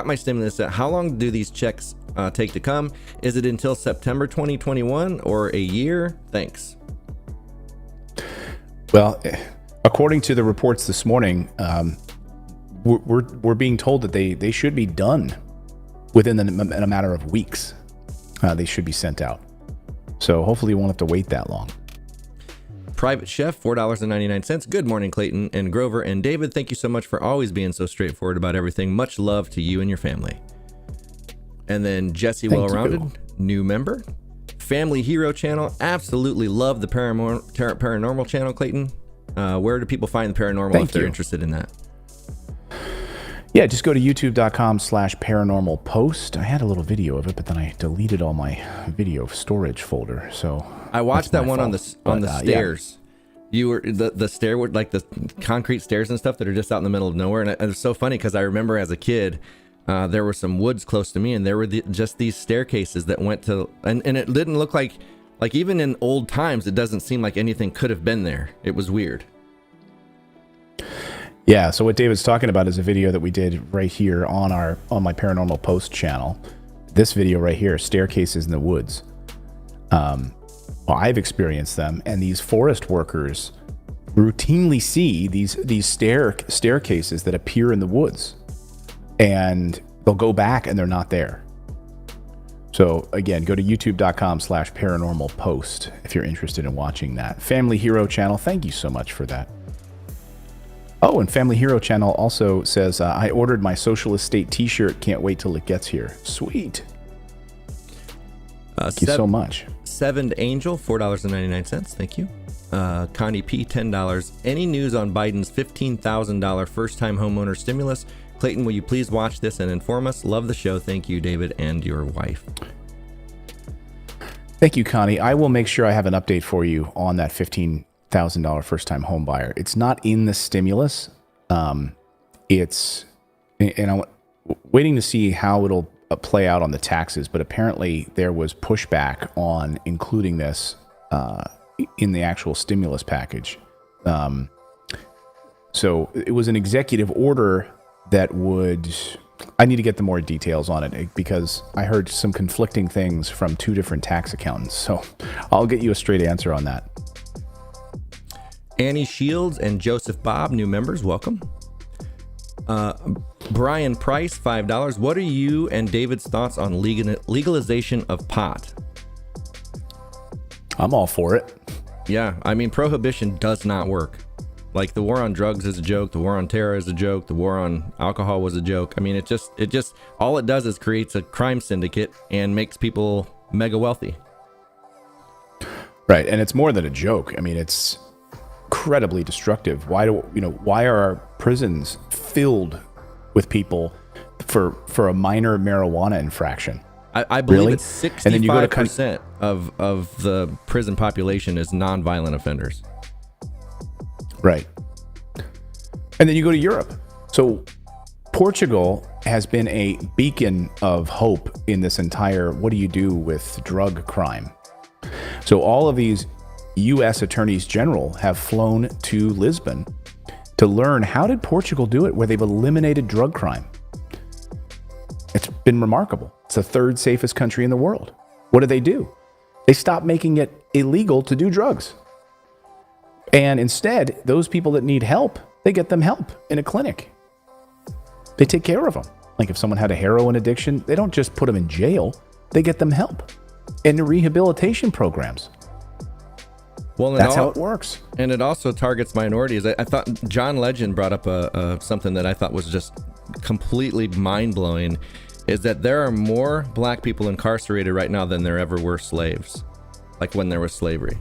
my stimulus yet. How long do these checks take to come? Is it until September 2021 or a year? Thanks. Well, according to the reports this morning, we're being told that they should be done within a matter of weeks. They should be sent out. So hopefully you won't have to wait that long. Private Chef, $4.99. Good morning, Clayton and Grover and David. Thank you so much for always being so straightforward about everything. Much love to you and your family. And then Jesse Well-Rounded, new member. Family Hero channel. Absolutely love the paranormal channel, Clayton. Where do people find the paranormal if they're interested in that? Yeah, just go to youtube.com/paranormal post. I had a little video of it, but then I deleted all my video storage folder. So I watched that one on the stairs. Yeah. You were the stair, like the concrete stairs and stuff that are just out in the middle of nowhere. And it was so funny because I remember as a kid, there were some woods close to me, and there were just these staircases that went to, and it didn't look like even in old times, it doesn't seem like anything could have been there. It was weird. Yeah, so what David's talking about is a video that we did right here on my Paranormal Post channel. This video right here, staircases in the woods. Well, I've experienced them, and these forest workers routinely see these staircases that appear in the woods, and they'll go back and they're not there. So again, go to youtube.com/paranormal post if you're interested in watching that. Family Hero channel, thank you so much for that. Oh, and Family Hero channel also says, I ordered my Socialist State t-shirt. Can't wait till it gets here. Sweet. Thank you so much. Seventh Angel, $4.99. Thank you. Connie P, $10. Any news on Biden's $15,000 first-time homeowner stimulus? Clayton, will you please watch this and inform us? Love the show. Thank you, David, and your wife. Thank you, Connie. I will make sure I have an update for you on that $15,000 first-time home buyer. It's not in the stimulus. And I'm waiting to see how it'll play out on the taxes, but apparently there was pushback on including this in the actual stimulus package. So it was an executive order that would... I need to get the more details on it because I heard some conflicting things from two different tax accountants. So I'll get you a straight answer on that. Annie Shields and Joseph Bob, new members, welcome. Brian Price, $5. What are you and David's thoughts on legalization of pot? I'm all for it. Yeah, I mean, prohibition does not work. Like, the war on drugs is a joke. The war on terror is a joke. The war on alcohol was a joke. I mean, it just all it does is creates a crime syndicate and makes people mega wealthy. Right, and it's more than a joke. I mean, it's incredibly destructive. Why are our prisons filled with people for a minor marijuana infraction? I believe really? It's 65% of the prison population is nonviolent offenders. Right. And then you go to Europe. So Portugal has been a beacon of hope in this entire, what do you do with drug crime? So all of these U.S. attorneys general have flown to Lisbon to learn how did Portugal do it where they've eliminated drug crime. It's been remarkable. It's the third safest country in the world. What do? They stopped making it illegal to do drugs. And instead, those people that need help, they get them help in a clinic. They take care of them. Like if someone had a heroin addiction, they don't just put them in jail. They get them help in the rehabilitation programs. Well, that's how it works. And it also targets minorities. I thought John Legend brought up something that I thought was just completely mind-blowing, is that there are more black people incarcerated right now than there ever were slaves, like when there was slavery.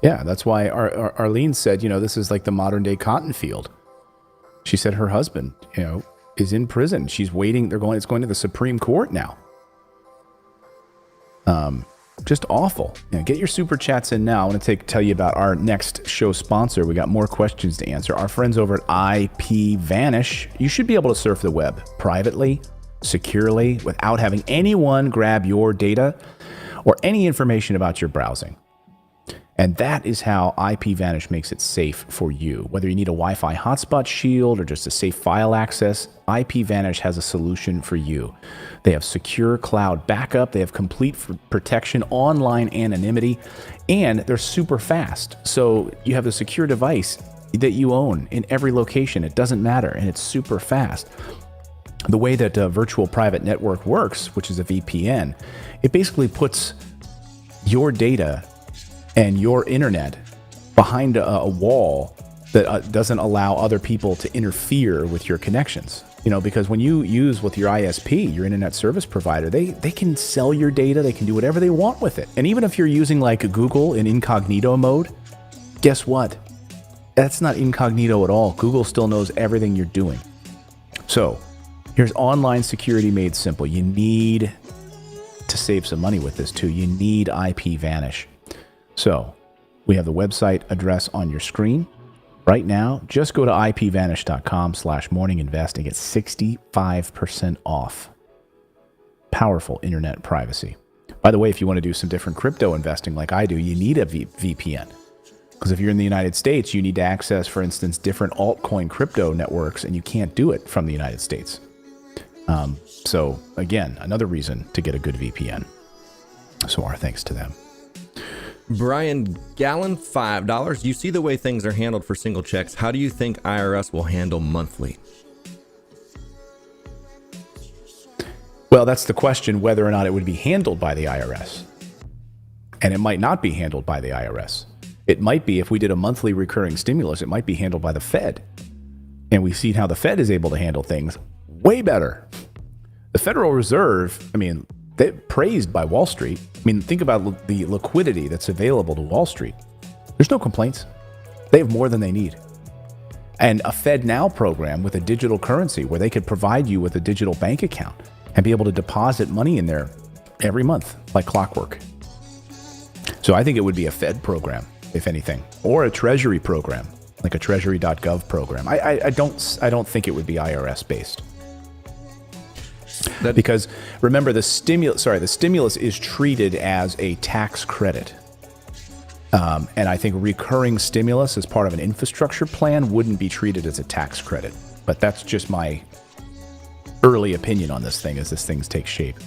Yeah, that's why Arlene said, this is like the modern day cotton field. She said her husband, is in prison. She's waiting. It's going to the Supreme Court now. Just awful. Get your super chats in now. I want to tell you about our next show sponsor. We got more questions to answer. Our friends over at IP Vanish. You should be able to surf the web privately, securely, without having anyone grab your data or any information about your browsing. And that is how IP Vanish makes it safe for you. Whether you need a Wi-Fi hotspot shield or just a safe file access, IP Vanish has a solution for you. They have secure cloud backup, they have complete protection, online anonymity, and they're super fast. So you have a secure device that you own in every location. It doesn't matter, and it's super fast. The way that a virtual private network works, which is a VPN, it basically puts your data and your internet behind a wall that doesn't allow other people to interfere with your connections. Because when you use with your ISP, your internet service provider, they can sell your data, they can do whatever they want with it. And even if you're using like Google in incognito mode, guess what? That's not incognito at all. Google still knows everything you're doing. So here's online security made simple. You need to save some money with this too. You need IP Vanish. So we have the website address on your screen right now. Just go to ipvanish.com/morninginvest and get 65% off. Powerful internet privacy. By the way, if you want to do some different crypto investing like I do, you need a VPN. Because if you're in the United States, you need to access, for instance, different altcoin crypto networks, and you can't do it from the United States. So again, another reason to get a good VPN. So our thanks to them. Brian Gallon, $5. You see the way things are handled for single checks. How do you think IRS will handle monthly? Well, that's the question, whether or not it would be handled by the IRS. And it might not be handled by the IRS. It might be, if we did a monthly recurring stimulus, it might be handled by the Fed. And we've seen how the Fed is able to handle things way better. The Federal Reserve, they're praised by Wall Street. Think about the liquidity that's available to Wall Street. There's no complaints. They have more than they need. And a Fed Now program with a digital currency where they could provide you with a digital bank account and be able to deposit money in there every month like clockwork. So I think it would be a Fed program, if anything, or a Treasury program, like a Treasury.gov program. I don't think it would be IRS based. Because remember, the stimulus is treated as a tax credit. And I think recurring stimulus as part of an infrastructure plan wouldn't be treated as a tax credit. But that's just my early opinion on this thing as this thing takes shape.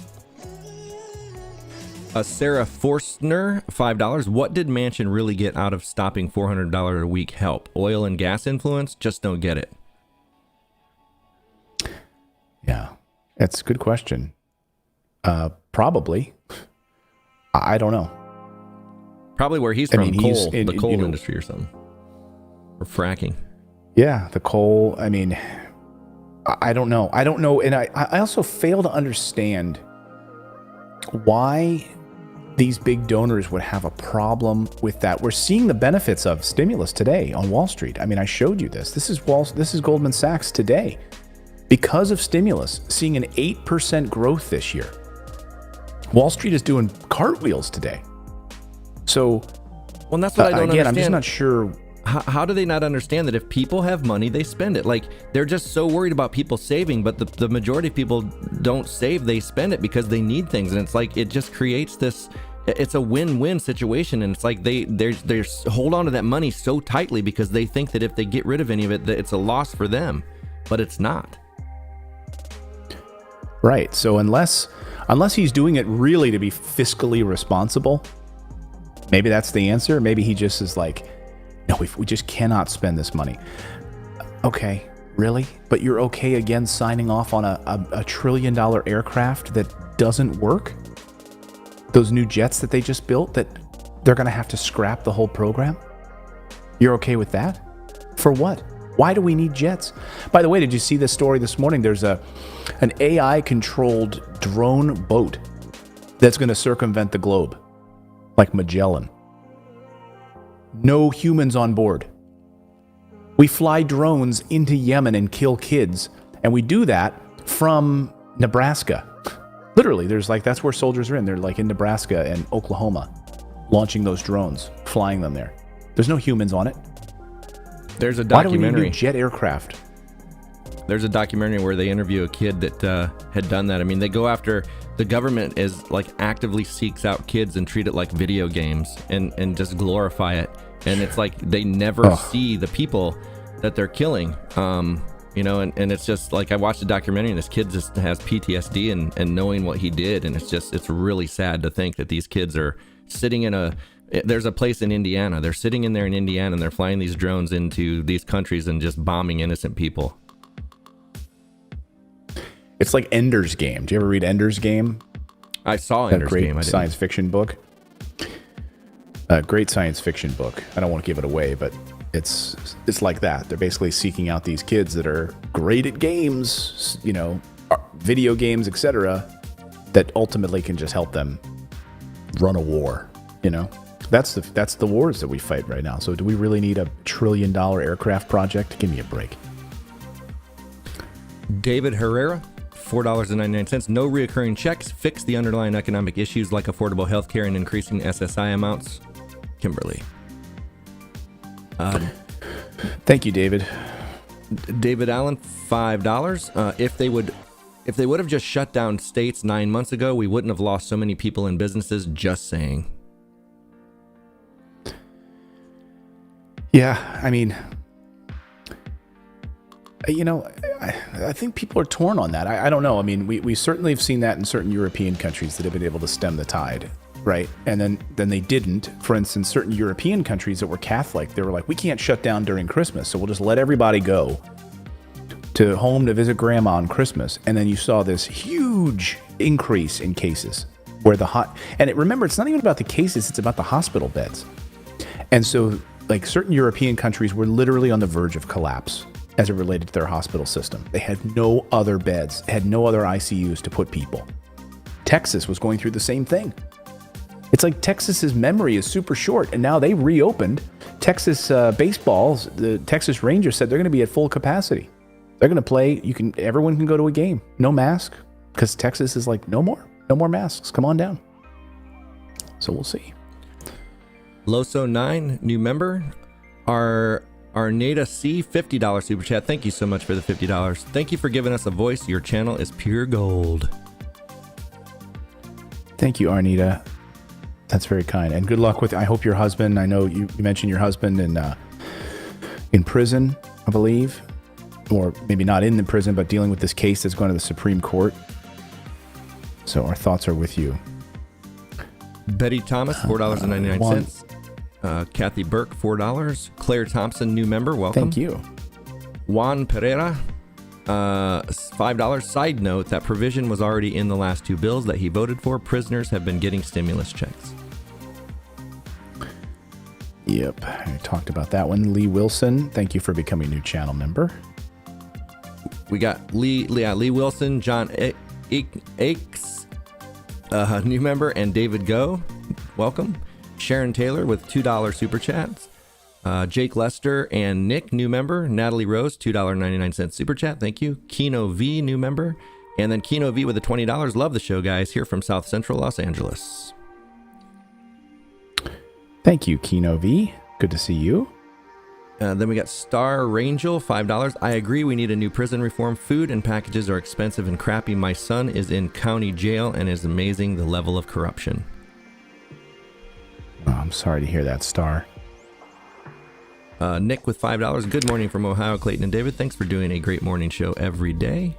Sarah Forstner, $5. What did Manchin really get out of stopping $400 a week help? Oil and gas influence? Just don't get it. Yeah. That's a good question. Probably. I don't know. Probably where he's from, coal, the coal industry or something. Or fracking. Yeah, the coal. I don't know. And I also fail to understand why these big donors would have a problem with that. We're seeing the benefits of stimulus today on Wall Street. I showed you this. This is Goldman Sachs today. Because of stimulus, seeing an 8% growth this year. Wall Street is doing cartwheels today. So, well, that's what I don't understand. I'm just not sure. How do they not understand that if people have money, they spend it? Like, they're just so worried about people saving, but the majority of people don't save, they spend it because they need things. And it's like, it just creates this, it's a win-win situation. And it's like they hold on to that money so tightly because they think that if they get rid of any of it, that it's a loss for them, but it's not. Right. So unless he's doing it really to be fiscally responsible, maybe that's the answer. Maybe he just is like, no, we just cannot spend this money. Okay, really? But you're okay again signing off on a $1 trillion aircraft that doesn't work? Those new jets that they just built that they're going to have to scrap the whole program? You're okay with that? For what? Why do we need jets? By the way, did you see this story this morning? There's an AI-controlled drone boat that's going to circumvent the globe, like Magellan. No humans on board. We fly drones into Yemen and kill kids, and we do that from Nebraska. Literally, that's where soldiers are in. They're like in Nebraska and Oklahoma, launching those drones, flying them there. There's no humans on it. There's a Why do we documentary. need new jet aircraft? There's a documentary where they interview a kid that had done that. I mean, they go after, the government is like actively seeks out kids and treat it like video games and just glorify it. And it's like they never see the people that they're killing. You know, and it's just like, I watched the documentary and this kid just has PTSD and knowing what he did. And it's really sad to think that these kids are sitting in there's a place in Indiana. They're sitting in there in Indiana and they're flying these drones into these countries and just bombing innocent people. It's like Ender's Game. Do you ever read Ender's Game? I saw Ender's Game. Great science fiction book. Great science fiction book. I don't want to give it away, but it's like that. They're basically seeking out these kids that are great at games, you know, video games, etc., that ultimately can just help them run a war. You know, that's the wars that we fight right now. So do we really need $1 trillion aircraft project? Give me a break. David Herrera, $4.99. No reoccurring checks. Fix the underlying economic issues like affordable health care and increasing SSI amounts. Kimberly. Thank you, David. David Allen, $5. If they would have just shut down states 9 months ago, we wouldn't have lost so many people and businesses. Just saying. Yeah, I mean, you know, I think people are torn on that. I don't know. I mean, we certainly have seen that in certain European countries that have been able to stem the tide, right? And then they didn't. For instance, certain European countries that were Catholic, they were like, we can't shut down during Christmas, so we'll just let everybody go to home to visit grandma on Christmas. And then you saw this huge increase in cases where remember, it's not even about the cases, it's about the hospital beds. And so, like, certain European countries were literally on the verge of collapse as it related to their hospital system. They had no other beds, had no other ICUs to put people. Texas was going through the same thing. It's like Texas's memory is super short, and now they reopened. Texas baseball, the Texas Rangers said they're going to be at full capacity. They're going to play. Everyone can go to a game, no mask, because Texas is like, no more masks. Come on down. So we'll see. Loso 9, new member. Arnada C, $50 super chat. Thank you so much for the $50. Thank you for giving us a voice. Your channel is pure gold. Thank you, Arnita. That's very kind. And good luck with, I hope your husband, I know you mentioned your husband in prison, I believe, or maybe not in the prison, but dealing with this case that's going to the Supreme Court. So our thoughts are with you. Betty Thomas, $4.99. Kathy Burke, $4. Claire Thompson, new member. Welcome. Thank you. Juan Pereira, $5. Side note, that provision was already in the last two bills that he voted for. Prisoners have been getting stimulus checks. Yep, I talked about that one. Lee Wilson, thank you for becoming a new channel member. We got Lee Wilson, John Akes, new member, and David Go. Welcome. Sharon Taylor with $2 super chats. Jake Lester and Nick, new member. Natalie Rose, $2.99 super chat. Thank you. Kino V, new member. And then Kino V with the $20. Love the show, guys. Here from South Central Los Angeles. Thank you, Kino V. Good to see you. Then we got Star Rangel, $5. I agree we need a new prison reform. Food and packages are expensive and crappy. My son is in county jail and is amazing the level of corruption. Oh, I'm sorry to hear that, Star. Nick with $5. Good morning from Ohio, Clayton and David. Thanks for doing a great morning show every day.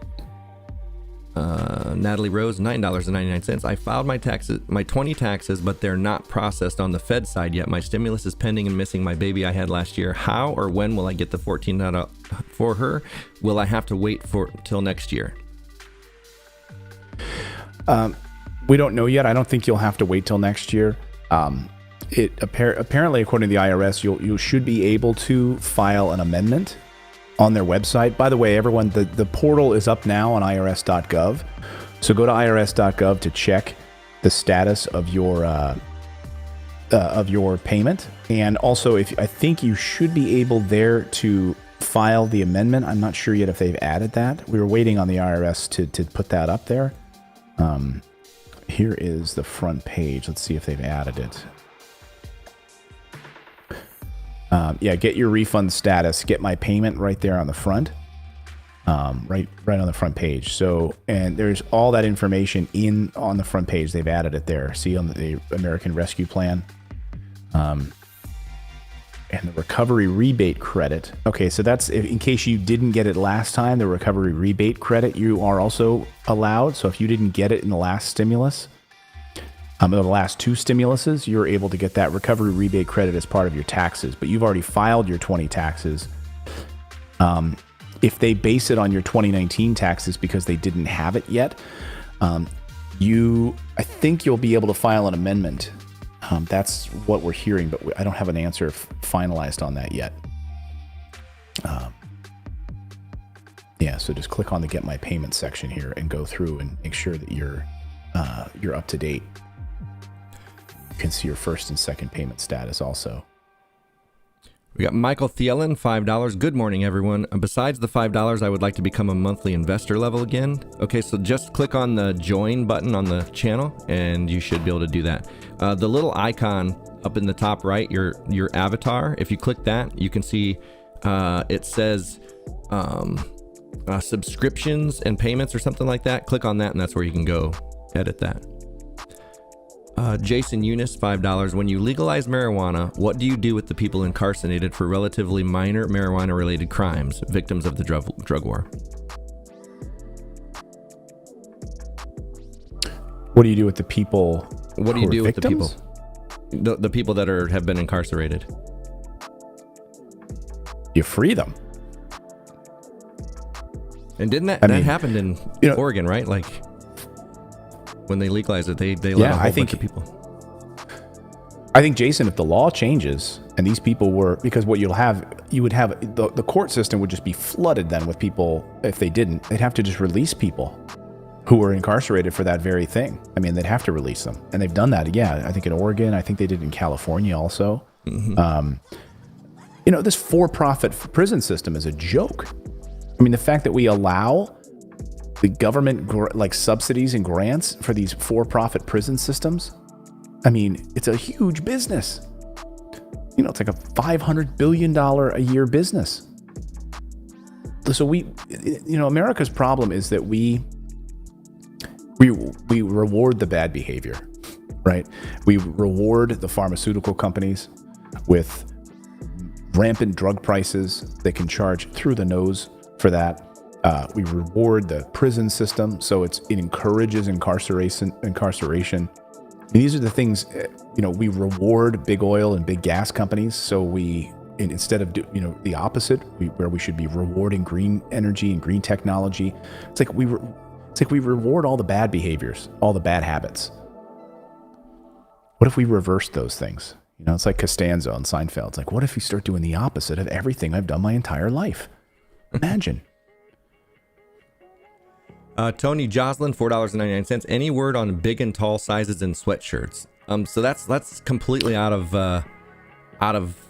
Natalie Rose, $9.99. I filed my 20 taxes, but they're not processed on the Fed side yet. My stimulus is pending and missing my baby I had last year. How or when will I get the $14 for her? Will I have to wait till next year? We don't know yet. I don't think you'll have to wait till next year. Apparently, according to the IRS, you should be able to file an amendment on their website. By the way, everyone, the portal is up now on irs.gov. So go to irs.gov to check the status of your payment. And also, I think you should be able there to file the amendment. I'm not sure yet if they've added that. We were waiting on the IRS to put that up there. Here is the front page. Let's see if they've added it. Yeah, get your refund status. Get my payment right there on the front. Right on the front page. So, and there's all that information on the front page. They've added it there. See on the American Rescue Plan. And the recovery rebate credit. Okay, so that's in case you didn't get it last time, the recovery rebate credit you are also allowed. So if you didn't get it in the last stimulus, the last two stimuluses, you're able to get that recovery rebate credit as part of your taxes. But you've already filed your 20 taxes. If they base it on your 2019 taxes because they didn't have it yet, I think you'll be able to file an amendment. That's what we're hearing, but I don't have an answer finalized on that yet. Yeah, so just click on the Get My Payment section here and go through and make sure that you're up to date. You can see your first and second payment status also. We got Michael Thielen, $5. Good morning, everyone. Besides the $5, I would like to become a monthly investor level again. Okay, so just click on the join button on the channel, and you should be able to do that. The little icon up in the top right, your avatar, if you click that, you can see it says subscriptions and payments or something like that. Click on that, and that's where you can go edit that. Jason Eunice, $5. When you legalize marijuana, what do you do with the people incarcerated for relatively minor marijuana-related crimes, victims of the drug war? What do you do with the people? What do you do with the victims? people? The people that have been incarcerated. You free them. And didn't that happened in Oregon, right? Like when they legalized it, they let a whole bunch of people. I think, Jason, if the law changes and these people were, because what you would have, the court system would just be flooded then with people. If they didn't, they'd have to just release people who were incarcerated for that very thing. I mean, they'd have to release them. And they've done that. Yeah, I think in Oregon, I think they did in California also. Mm-hmm. This for-profit prison system is a joke. I mean, the fact that we allow the government subsidies and grants for these for-profit prison systems, I mean, it's a huge business. It's like a $500 billion a year business. So America's problem is that we reward the bad behavior, right? We reward the pharmaceutical companies with rampant drug prices. They can charge through the nose for that. We reward the prison system, so it encourages incarceration. And these are the things, we reward big oil and big gas companies. So instead of the opposite, where we should be rewarding green energy and green technology, it's like we reward all the bad behaviors, all the bad habits. What if we reverse those things? It's like Costanza on Seinfeld. It's like, what if we start doing the opposite of everything I've done my entire life? Imagine. Tony Joslin, $4.99. Any word on big and tall sizes in sweatshirts? So that's completely out of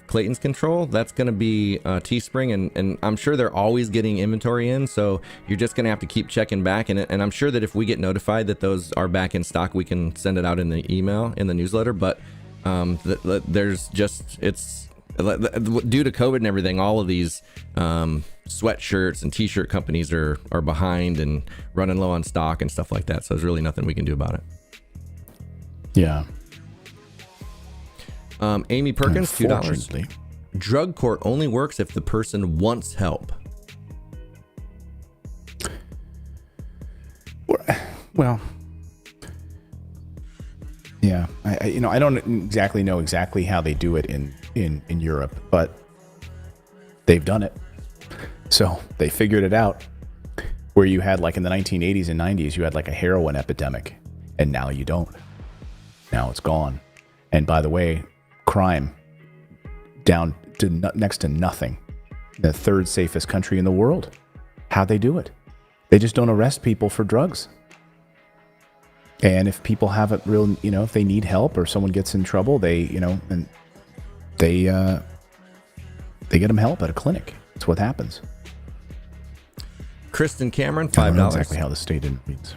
Clayton's control. That's going to be Teespring, and I'm sure they're always getting inventory in. So you're just going to have to keep checking back, and I'm sure that if we get notified that those are back in stock, we can send it out in the email, in the newsletter. But there's just, it's due to COVID and everything, all of these sweatshirts and t-shirt companies are behind and running low on stock and stuff like that. So there's really nothing we can do about it. Yeah. Amy Perkins, $2. Drug court only works if the person wants help. Well, yeah, I don't exactly know how they do it in Europe, but they've done it. So they figured it out. Where you had, like in the 1980s and 90s, you had like a heroin epidemic, and now you don't. Now it's gone. And by the way, crime down to next to nothing. The third safest country in the world. How'd they do it? They just don't arrest people for drugs. And if people have it real, if they need help or someone gets in trouble, they get them help at a clinic. That's what happens. Kristen Cameron, $5. I don't know exactly how the state intervenes.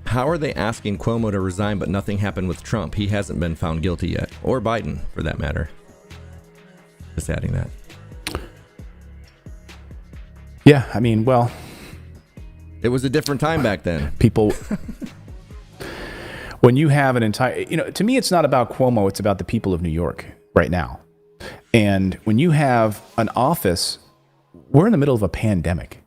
How are they asking Cuomo to resign, but nothing happened with Trump? He hasn't been found guilty yet, or Biden, for that matter. Just adding that. Yeah, I mean, well, it was a different time back then. People, when you have an entire, to me, it's not about Cuomo. It's about the people of New York right now. And when you have an office, we're in the middle of a pandemic,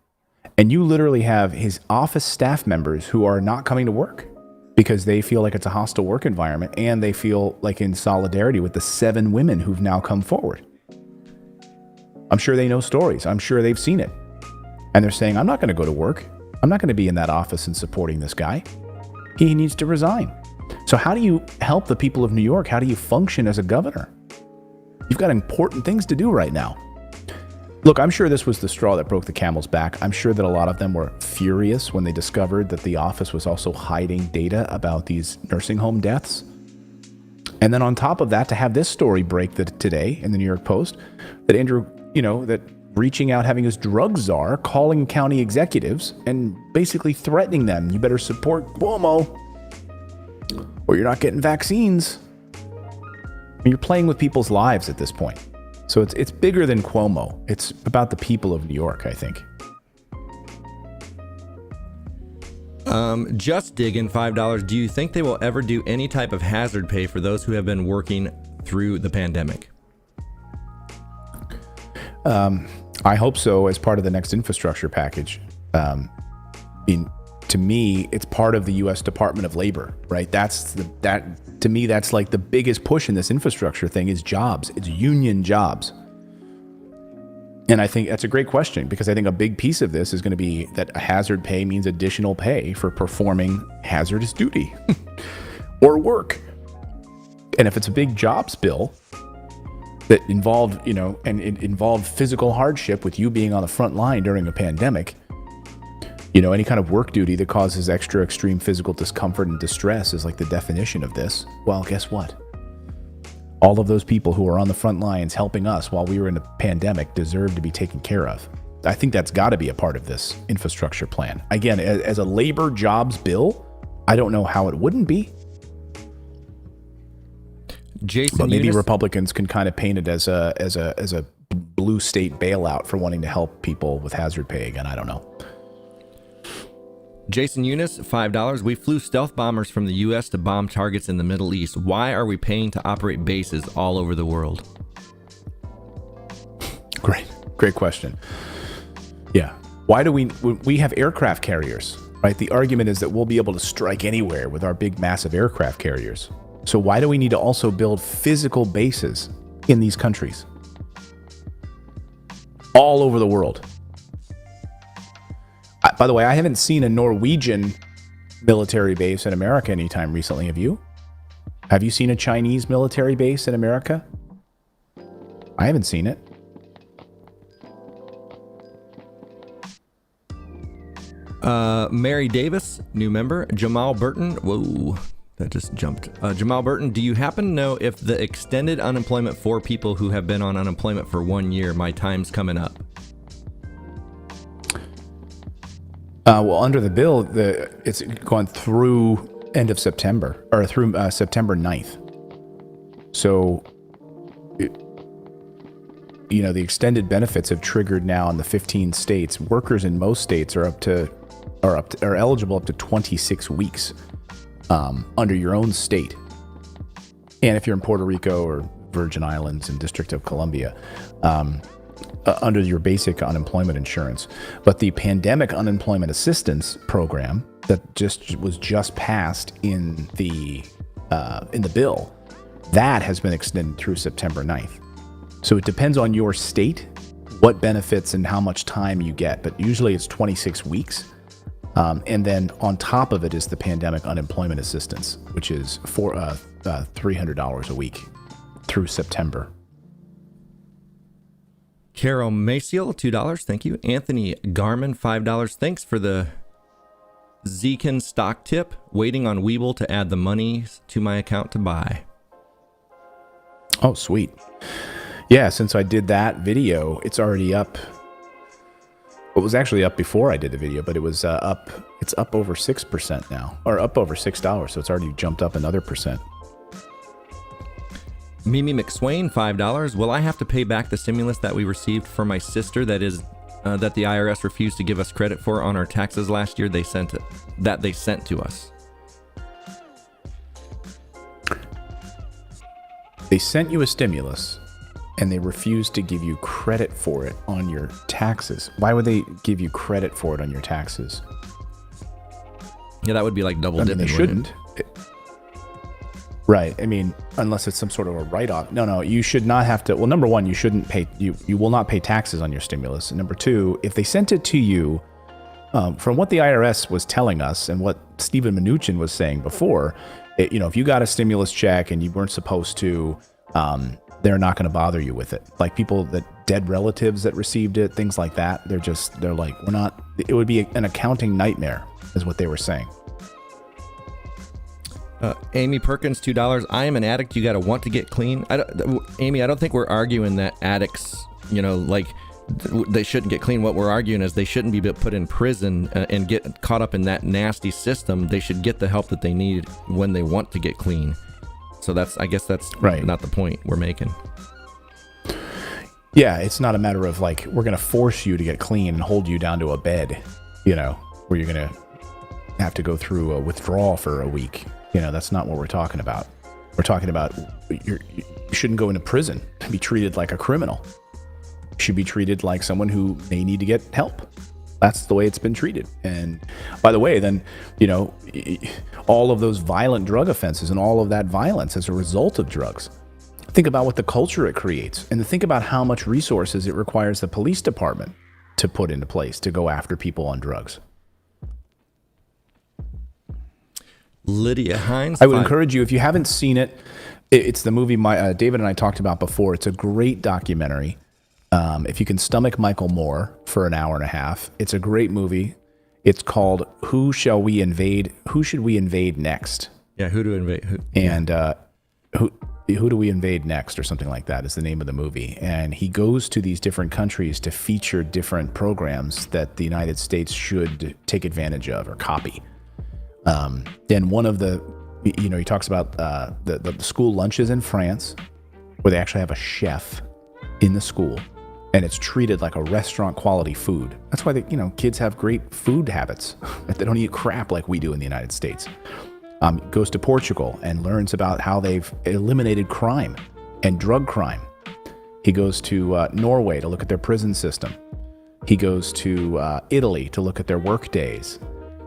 and you literally have his office staff members who are not coming to work because they feel like it's a hostile work environment, and they feel like in solidarity with the 7 women who've now come forward. I'm sure they know stories. I'm sure they've seen it. And they're saying, I'm not going to go to work. I'm not going to be in that office and supporting this guy. He needs to resign. So how do you help the people of New York? How do you function as a governor? You've got important things to do right now. Look, I'm sure this was the straw that broke the camel's back. I'm sure that a lot of them were furious when they discovered that the office was also hiding data about these nursing home deaths. And then on top of that, to have this story break today in the New York Post, that Andrew, that reaching out, having his drug czar, calling county executives and basically threatening them, you better support Cuomo or you're not getting vaccines. I mean, you're playing with people's lives at this point. So it's bigger than Cuomo. It's about the people of New York, I think. Just digging $5. Do you think they will ever do any type of hazard pay for those who have been working through the pandemic? I hope so, as part of the next infrastructure package. To me, it's part of the U.S. Department of Labor, right? To me, that's like the biggest push in this infrastructure thing is jobs. It's union jobs. And I think that's a great question, because I think a big piece of this is going to be that a hazard pay means additional pay for performing hazardous duty or work. And if it's a big jobs bill that involved, and it involved physical hardship with you being on the front line during a pandemic, any kind of work duty that causes extra extreme physical discomfort and distress is like the definition of this. Well, guess what? All of those people who are on the front lines helping us while we were in a pandemic deserve to be taken care of. I think that's got to be a part of this infrastructure plan. Again, as a labor jobs bill, I don't know how it wouldn't be. Jason, but maybe Republicans can kind of paint it as a blue state bailout for wanting to help people with hazard pay again. I don't know. Jason Eunice, $5. We flew stealth bombers from the U.S. to bomb targets in the Middle East. Why are we paying to operate bases all over the world? Great question. Yeah. Why do we have aircraft carriers, right? The argument is that we'll be able to strike anywhere with our big, massive aircraft carriers. So why do we need to also build physical bases in these countries? All over the world. By the way, I haven't seen a Norwegian military base in America anytime recently. Have you? Have you seen a Chinese military base in America? I haven't seen it. Mary Davis, new member. Jamal Burton. Whoa, that just jumped. Jamal Burton, do you happen to know if the extended unemployment for people who have been on unemployment for 1 year, my time's coming up? Well, under the bill, it's gone through end of September, or through September 9th. So, the extended benefits have triggered now in the 15 states. Workers in most states are eligible up to 26 weeks under your own state. And if you're in Puerto Rico or Virgin Islands and District of Columbia, under your basic unemployment insurance. But the pandemic unemployment assistance program that was just passed in the bill, that has been extended through September 9th. So it depends on your state, what benefits and how much time you get, but usually it's 26 weeks. And then on top of it is the pandemic unemployment assistance, which is for $300 a week through September. Carol Maciel, $2. Thank you. Anthony Garman, $5. Thanks for the Zekin stock tip. Waiting on Weeble to add the money to my account to buy. Oh, sweet. Yeah, since I did that video, it's already up. It was actually up before I did the video, but it was up. It's up over 6% now, or up over $6. So it's already jumped up another percent. Mimi McSwain, $5. Will I have to pay back the stimulus that we received for my sister that the IRS refused to give us credit for on our taxes last year? They sent to us. They sent you a stimulus, and they refused to give you credit for it on your taxes. Why would they give you credit for it on your taxes? Yeah, that would be like double dipping. They shouldn't. Right. I mean, unless it's some sort of a write-off. No, you should not have to. Well, number one, you shouldn't pay. You will not pay taxes on your stimulus. And number two, if they sent it to you, from what the IRS was telling us and what Stephen Mnuchin was saying before, if you got a stimulus check and you weren't supposed to, they're not going to bother you with it. Like dead relatives that received it, things like that. They're like, we're not. It would be an accounting nightmare, is what they were saying. Amy Perkins, $2. I am an addict. You got to want to get clean. Amy, I don't think we're arguing that addicts, they shouldn't get clean. What we're arguing is they shouldn't be put in prison and get caught up in that nasty system. They should get the help that they need when they want to get clean. So I guess that's right. Not the point we're making. Yeah, it's not a matter of we're going to force you to get clean and hold you down to a bed, where you're going to have to go through a withdrawal for a week. That's not what we're talking about. We're talking about you shouldn't go into prison to be treated like a criminal. You should be treated like someone who may need to get help. That's the way it's been treated. And by the way, then, all of those violent drug offenses and all of that violence as a result of drugs. Think about what the culture it creates, and think about how much resources it requires the police department to put into place to go after people on drugs. Lydia Hines. I would encourage you, if you haven't seen it, it's the movie David and I talked about before. It's a great documentary. If you can stomach Michael Moore for an hour and a half, it's a great movie. It's called Who Should We Invade Next? Yeah, who to invade? Who do we invade next, or something like that is the name of the movie. And he goes to these different countries to feature different programs that the United States should take advantage of or copy. Then one of the, he talks about the school lunches in France, where they actually have a chef in the school, and it's treated like a restaurant quality food. That's why kids have great food habits. They don't eat crap like we do in the United States. Goes to Portugal and learns about how they've eliminated crime and drug crime. He goes to Norway to look at their prison system. He goes to Italy to look at their work days.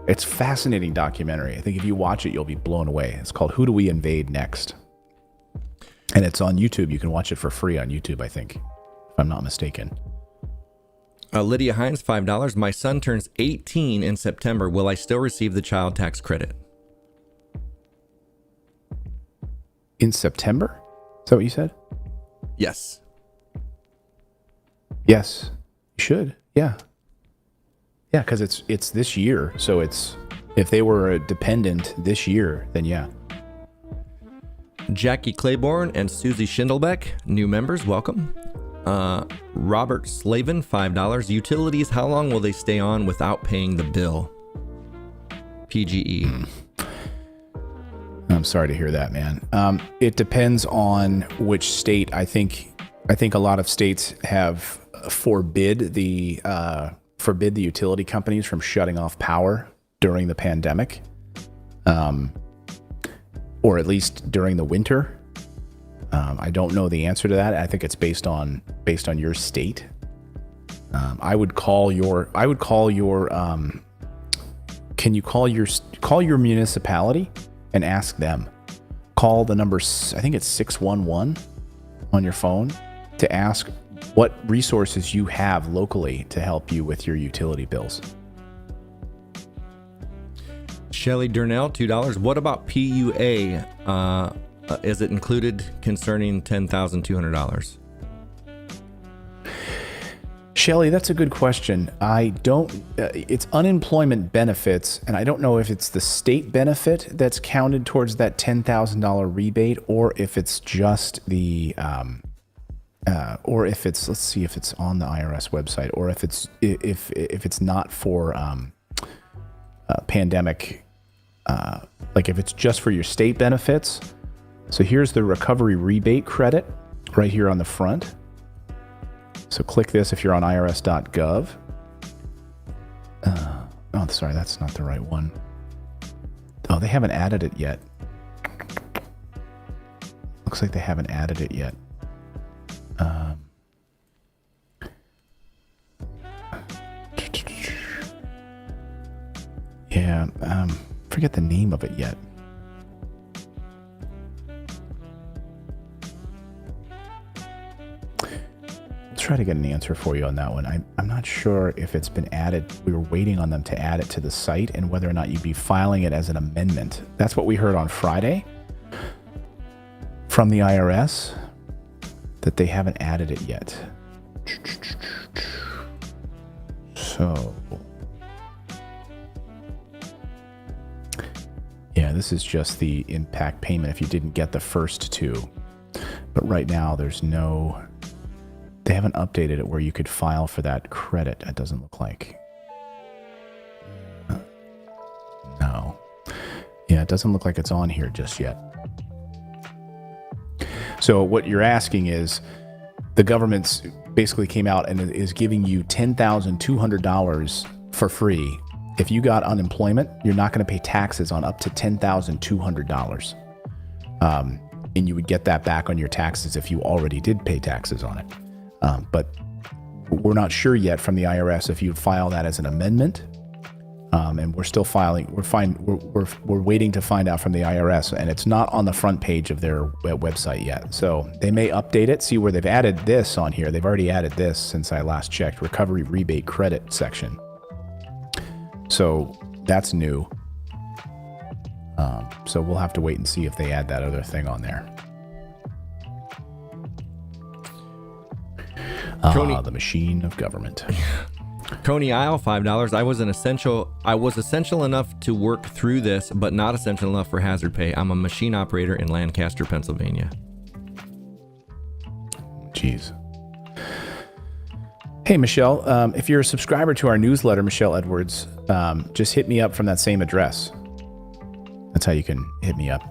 It's a fascinating documentary. I think if you watch it, you'll be blown away. It's called Who Do We Invade Next? And it's on YouTube. You can watch it for free on YouTube, I think, if I'm not mistaken. Lydia Hines, $5. My son turns 18 in September. Will I still receive the child tax credit? In September? Is that what you said? Yes. Yes, you should. Yeah. Yeah, because it's this year. So if they were a dependent this year, then yeah. Jackie Claiborne and Susie Schindelbeck, new members, welcome. Robert Slavin, $5. Utilities, how long will they stay on without paying the bill? PGE. I'm sorry to hear that, man. It depends on which state. I think a lot of states have forbid the utility companies from shutting off power during the pandemic, or at least during the winter. I don't know the answer to that. I think it's based on your state. I would call your. Can you call your municipality and ask them? Call the number. I think it's 611 on your phone to ask what resources you have locally to help you with your utility bills. Shelly Durnell, $2. What about PUA? Is it included concerning $10,200? Shelly, that's a good question. It's unemployment benefits, and I don't know if it's the state benefit that's counted towards that $10,000 rebate, or if it's just the or if it's, let's see if it's on the IRS website, or if it's not for pandemic, like if it's just for your state benefits. So here's the recovery rebate credit right here on the front. So click this if you're on irs.gov. Oh, sorry, that's not the right one. Oh, they haven't added it yet. Looks like they haven't added it yet. Yeah, forget the name of it yet. Let's try to get an answer for you on that one. I'm not sure if it's been added. We were waiting on them to add it to the site and whether or not you'd be filing it as an amendment. That's what we heard on Friday from the IRS, that they haven't added it yet. So, yeah, this is just the impact payment if you didn't get the first two. But right now, there's no... They haven't updated it where you could file for that credit, it doesn't look like. No. Yeah, it doesn't look like it's on here just yet. So what you're asking is, the government's basically came out and is giving you $10,200 for free. If you got unemployment, you're not going to pay taxes on up to $10,200. And you would get that back on your taxes if you already did pay taxes on it. But we're not sure yet from the IRS if you'd file that as an amendment. And we're still filing. We're waiting to find out from the IRS, and it's not on the front page of their website yet. So they may update it. See where they've added this on here. They've already added this since I last checked. Recovery rebate credit section. So that's new. So we'll have to wait and see if they add that other thing on there. The machine of government. Coney Isle, $5. I was essential enough to work through this, but not essential enough for hazard pay. I'm a machine operator in Lancaster, Pennsylvania. Jeez. Hey, Michelle, if you're a subscriber to our newsletter, Michelle Edwards, just hit me up from that same address. That's how you can hit me up.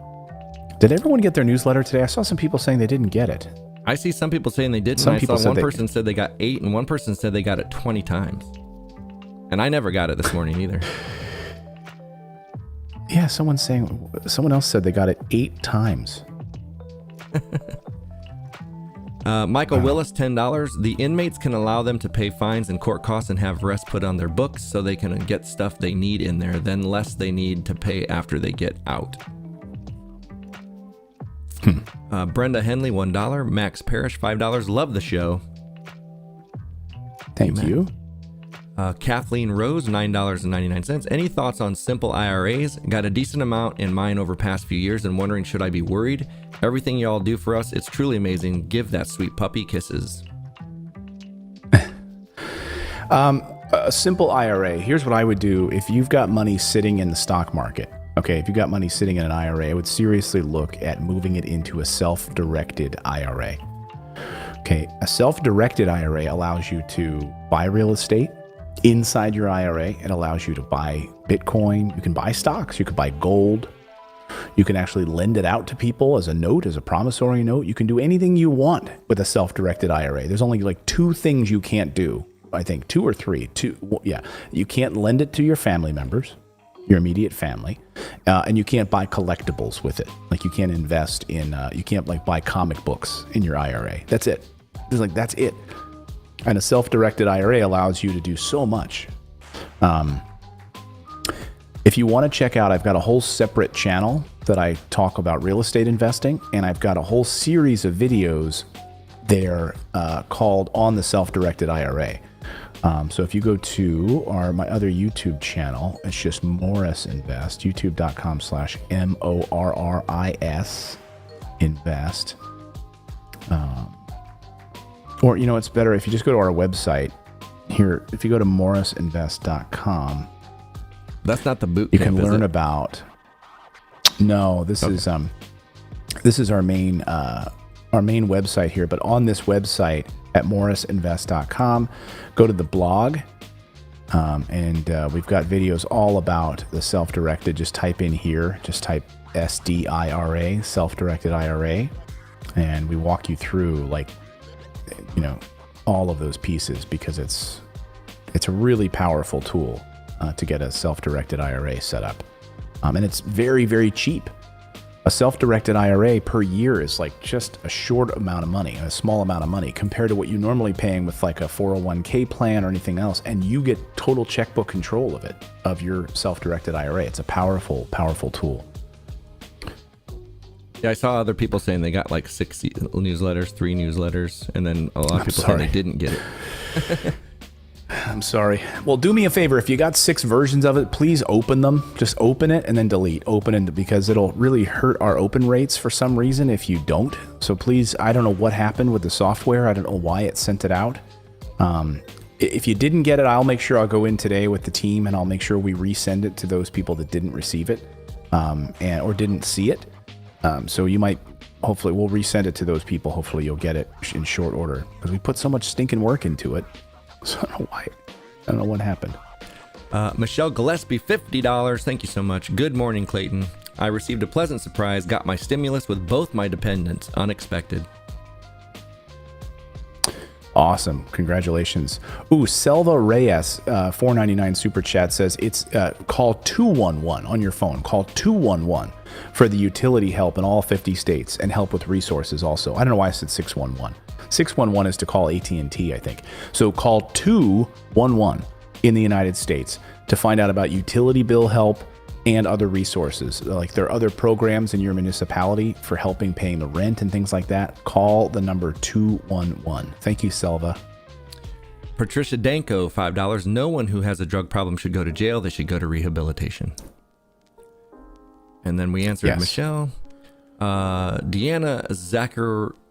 Did everyone get their newsletter today? I saw some people saying they didn't get it. I see some people saying they didn't. Some people saw one person said they got 8, and one person said they got it 20 times. And I never got it this morning either. Yeah, someone else said they got it 8 times. Michael Willis, $10. The inmates can allow them to pay fines and court costs and have rest put on their books so they can get stuff they need in there, then less they need to pay after they get out. Brenda Henley, $1. Max Parrish, $5. Love the show. Thank you. Kathleen Rose, $9.99. Any thoughts on simple IRAs? Got a decent amount in mine over past few years and wondering, should I be worried? Everything y'all do for us, it's truly amazing. Give that sweet puppy kisses. A simple IRA. Here's what I would do if you've got money sitting in the stock market. Okay, if you got money sitting in an IRA, I would seriously look at moving it into a self-directed IRA. Okay, a self-directed IRA allows you to buy real estate inside your IRA. It allows you to buy Bitcoin. You can buy stocks. You can buy gold. You can actually lend it out to people as a note, as a promissory note. You can do anything you want with a self-directed IRA. There's only like 2 things you can't do. I think 2 or 3. 2, yeah. You can't lend it to your family members, your immediate family, and you can't buy collectibles with it. Like you can't invest in, you can't like buy comic books in your IRA. That's it. That's it. And a self-directed IRA allows you to do so much. If you want to check out, I've got a whole separate channel that I talk about real estate investing, and I've got a whole series of videos there called On the Self-Directed IRA. So if you go to my other YouTube channel, it's just Morris Invest, youtube.com/MORRIS Invest. Or, you know, it's better if you just go to our website here. If you go to morrisinvest.com, that's not the boot you camp, can learn about. No, this is our main main website here, but on this website at morrisinvest.com, go to the blog, and we've got videos all about the self-directed. Just type in here, just type SDIRA, self-directed IRA, and we walk you through all of those pieces, because it's a really powerful tool to get a self-directed IRA set up. And it's very, very cheap. A self-directed IRA per year is like just a short amount of money, a small amount of money compared to what you're normally paying with like a 401k plan or anything else. And you get total checkbook control of it, of your self-directed IRA. It's a powerful, powerful tool. Yeah, I saw other people saying they got like 6 newsletters, 3 newsletters, and then a lot of people saying they didn't get it. I'm sorry. Well, do me a favor. If you got 6 versions of it, please open them. Just open it and then delete. Open it, because it'll really hurt our open rates for some reason if you don't. So please, I don't know what happened with the software. I don't know why it sent it out. If you didn't get it, I'll make sure I'll go in today with the team and I'll make sure we resend it to those people that didn't receive it or didn't see it. So you might, hopefully, we'll resend it to those people. Hopefully you'll get it in short order, because we put so much stinking work into it. So I don't know why. I don't know what happened. Michelle Gillespie, $50. Thank you so much. Good morning, Clayton. I received a pleasant surprise. Got my stimulus with both my dependents. Unexpected. Awesome. Congratulations. Ooh, Selva Reyes, $4.99 super chat says it's call 211 on your phone. Call 211 for the utility help in all 50 states and help with resources also. I don't know why I said 611. 611 is to call AT&T, I think. So call 211 in the United States to find out about utility bill help and other resources. Like, there are other programs in your municipality for helping paying the rent and things like that. Call the number 211. Thank you, Selva. Patricia Danko, $5. No one who has a drug problem should go to jail. They should go to rehabilitation. And then we answered Michelle. Deanna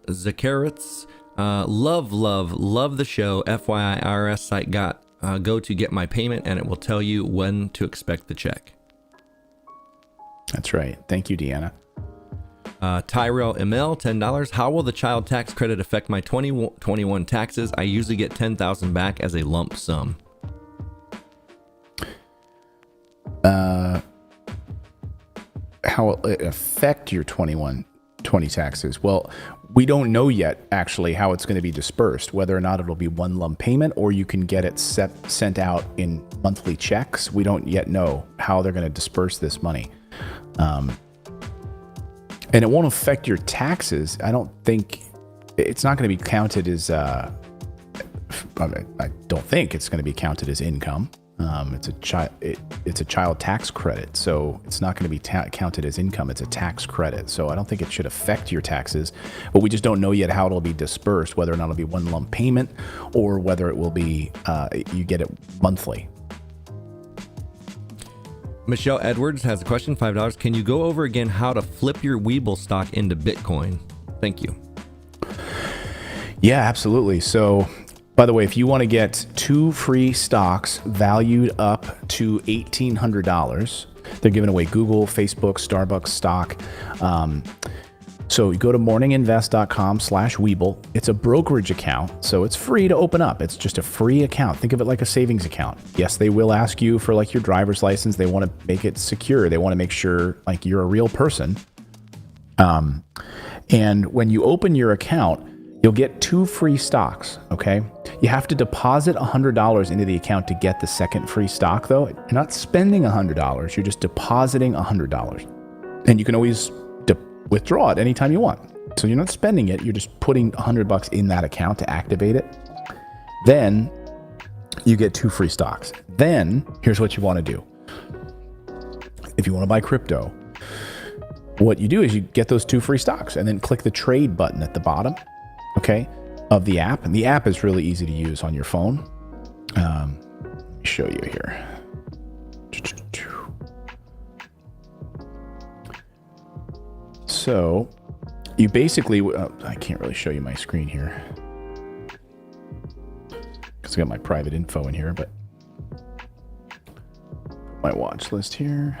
Zakaritz. Love the show. FYI, IRS site go to get my payment, and it will tell you when to expect the check. That's right. Thank you, Deanna. Tyrell ML, $10. How will the child tax credit affect my 2021 taxes? I usually get $10,000 back as a lump sum. How will it affect your 2020 taxes? Well, we don't know yet, actually, how it's going to be dispersed, whether or not it'll be one lump payment or you can get it sent out in monthly checks. We don't yet know how they're going to disperse this money. And it won't affect your taxes. I don't think it's not going to be counted as, I don't think it's going to be counted as income. It's a child tax credit, so it's not going to be counted as income. It's a tax credit, so I don't think it should affect your taxes. But we just don't know yet how it'll be dispersed, whether or not it'll be one lump payment or whether it will be you get it monthly. Michelle Edwards has a question, $5. Can you go over again how to flip your Webull stock into Bitcoin? Thank you. Yeah, absolutely. So, by the way, if you want to get 2 free stocks valued up to $1,800, they're giving away Google, Facebook, Starbucks stock. So you go to morninginvest.com/Webull. It's a brokerage account, so it's free to open up. It's just a free account. Think of it like a savings account. Yes, they will ask you for like your driver's license. They want to make it secure. They want to make sure like you're a real person. And when you open your account, you'll get 2 free stocks, okay? You have to deposit $100 into the account to get the second free stock, though. You're not spending $100. You're just depositing $100. And you can always withdraw it anytime you want. So you're not spending it. You're just putting $100 in that account to activate it. Then you get 2 free stocks. Then here's what you want to do. If you want to buy crypto, what you do is you get those 2 free stocks and then click the trade button at the bottom, okay, of the app. And the app is really easy to use on your phone. Let me show you here. So you basically, I can't really show you my screen here because I got my private info in here, but my watch list here.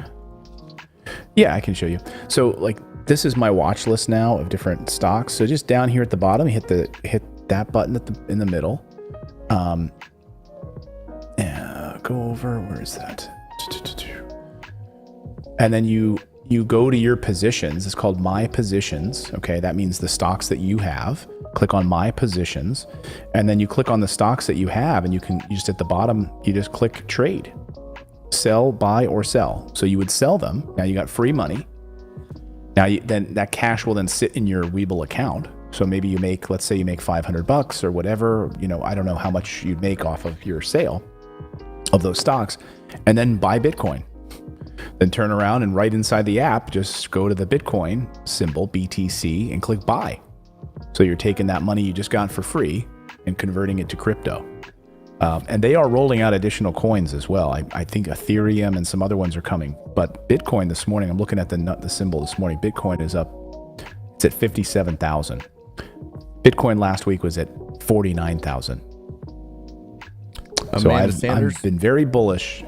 Yeah, I can show you. So like this is my watch list now of different stocks. So just down here at the bottom, hit that button in the middle. Go over, where is that? And then you go to your positions. It's called My Positions. Okay, that means the stocks that you have. Click on My Positions, and then you click on the stocks that you have, and you just at the bottom, you just click trade, sell, buy, or sell. So you would sell them. Now you got free money. Now then that cash will then sit in your Webull account. So maybe you make, let's say you make $500 or whatever. I don't know how much you'd make off of your sale of those stocks, and then buy Bitcoin. Then turn around and right inside the app, just go to the Bitcoin symbol, BTC, and click buy. So you're taking that money you just got for free and converting it to crypto. And they are rolling out additional coins as well. I think Ethereum and some other ones are coming. But Bitcoin this morning, I'm looking at the symbol this morning. Bitcoin is up. It's at 57,000. Bitcoin last week was at 49,000. So I've been very bullish.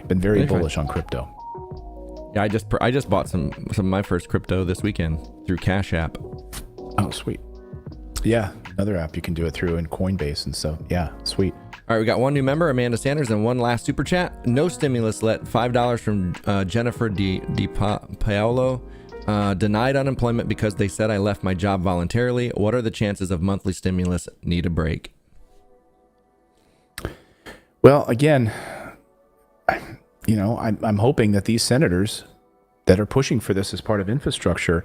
Been very bullish on crypto. Yeah, I just bought some of my first crypto this weekend through Cash App. Oh, sweet. Yeah, another app you can do it through in Coinbase and stuff. Yeah, sweet. All right, we got one new member, Amanda Sanders, and one last super chat. No stimulus let $5 from Jennifer Di Paolo. Denied unemployment because they said I left my job voluntarily. What are the chances of monthly stimulus? Need a break? Well, again, I'm hoping that these senators that are pushing for this as part of infrastructure,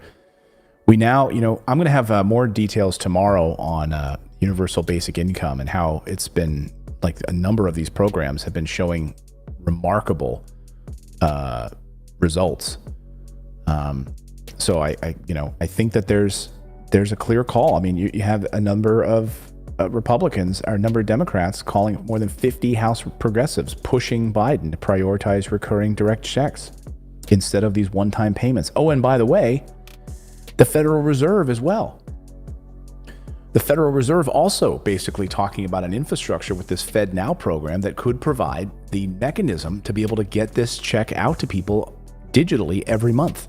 we now, I'm going to have more details tomorrow on universal basic income and how it's been, like, a number of these programs have been showing remarkable results. So I think that there's a clear call. I mean, you have a number of Republicans, or a number of Democrats calling more than 50 House progressives pushing Biden to prioritize recurring direct checks instead of these one-time payments. Oh, and by the way, the Federal Reserve as well. The Federal Reserve also basically talking about an infrastructure with this Fed Now program that could provide the mechanism to be able to get this check out to people digitally every month.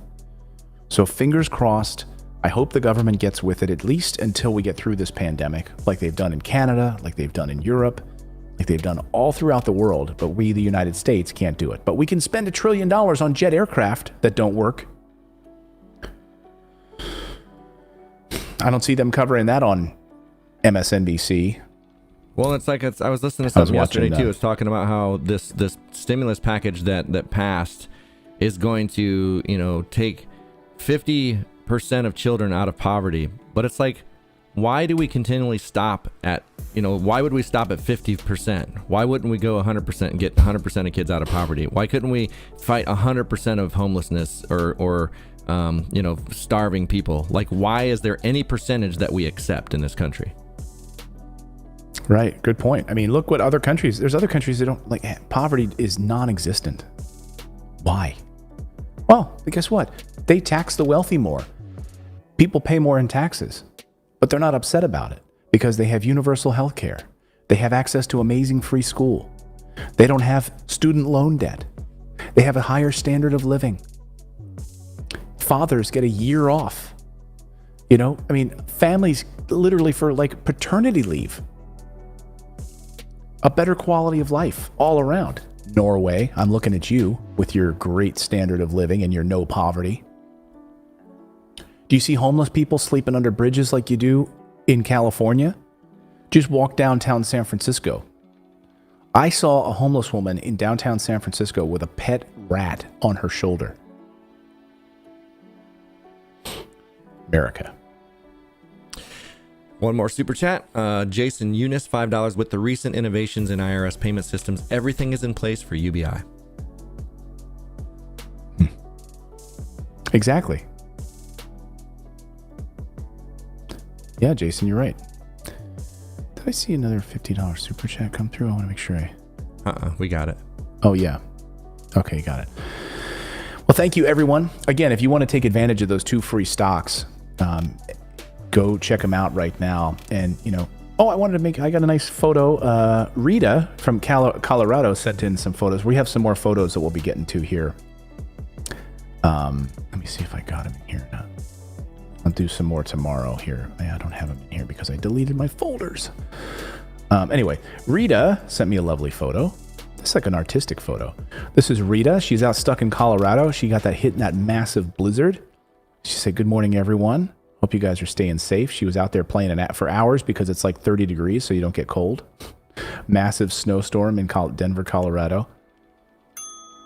So fingers crossed. I hope the government gets with it at least until we get through this pandemic, like they've done in Canada, like they've done in Europe, like they've done all throughout the world. But we, the United States, can't do it. But we can spend $1 trillion on jet aircraft that don't work. I don't see them covering that on MSNBC. Well, it's like I was listening to something yesterday too. It's talking about how this stimulus package that passed is going to take 50% of children out of poverty. But it's like, why do we continually stop at, why would we stop at 50%? Why wouldn't we go 100% and get 100% of kids out of poverty? Why couldn't we fight 100% of homelessness or starving people? Like, why is there any percentage that we accept in this country? Right. Good point. I mean, look what other countries, there's other countries that don't, like, poverty is non-existent. Why? Well, guess what? They tax the wealthy more. People pay more in taxes, but they're not upset about it because they have universal health care. They have access to amazing free school. They don't have student loan debt. They have a higher standard of living. Fathers get a year off. Families literally for, like, paternity leave. A better quality of life all around. Norway, I'm looking at you with your great standard of living and your no poverty. Do you see homeless people sleeping under bridges like you do in California? Just walk downtown San Francisco. I saw a homeless woman in downtown San Francisco with a pet rat on her shoulder. America. One more super chat. Jason Eunice, $5. With the recent innovations in IRS payment systems, everything is in place for UBI. Exactly. Yeah, Jason, you're right. Did I see another $50 super chat come through? I want to make sure we got it. Oh, yeah. Okay, got it. Well, thank you, everyone. Again, if you want to take advantage of those 2 free stocks, go check them out right now. And, I got a nice photo. Rita from Colorado sent in some photos. We have some more photos that we'll be getting to here Let me see if I got him in here now. I'll do some more tomorrow here. I don't have him in here because I deleted my folders. Anyway, Rita sent me a lovely photo. It's like an artistic photo. This is Rita. She's out stuck in Colorado. She got that hit in that massive blizzard. She said, good morning, everyone. Hope you guys are staying safe. She was out there playing for hours because it's like 30 degrees, so you don't get cold. Massive snowstorm in Denver, Colorado.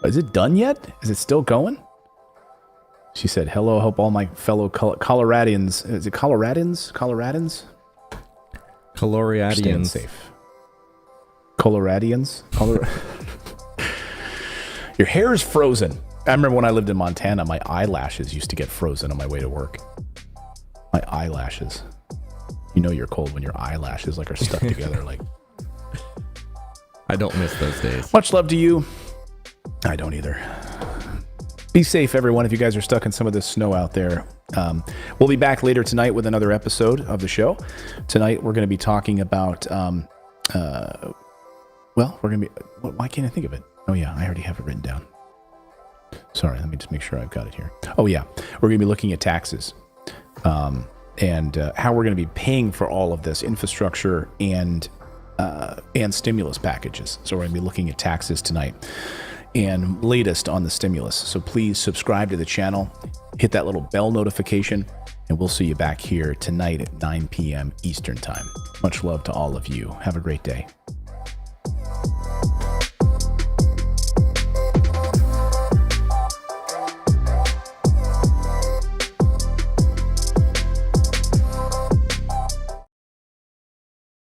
Is it done yet? Is it still going? She said, hello, hope all my fellow Coloradians, is it Coloradans? Staying safe. Coloradians? Your hair is frozen. I remember when I lived in Montana, my eyelashes used to get frozen on my way to work. My eyelashes. You know you're cold when your eyelashes are stuck together. I don't miss those days. Much love to you. I don't either. Be safe, everyone, if you guys are stuck in some of this snow out there. We'll be back later tonight with another episode of the show. Tonight, we're going to be talking about, we're going to be, why can't I think of it? Oh, yeah, I already have it written down. Sorry, let me just make sure I've got it here. Oh, yeah, we're going to be looking at taxes and how we're going to be paying for all of this infrastructure and stimulus packages. So we're going to be looking at taxes tonight and latest on the stimulus. So please subscribe to the channel, hit that little bell notification, and we'll see you back here tonight at 9 p.m. Eastern Time. Much love to all of you. Have a great day.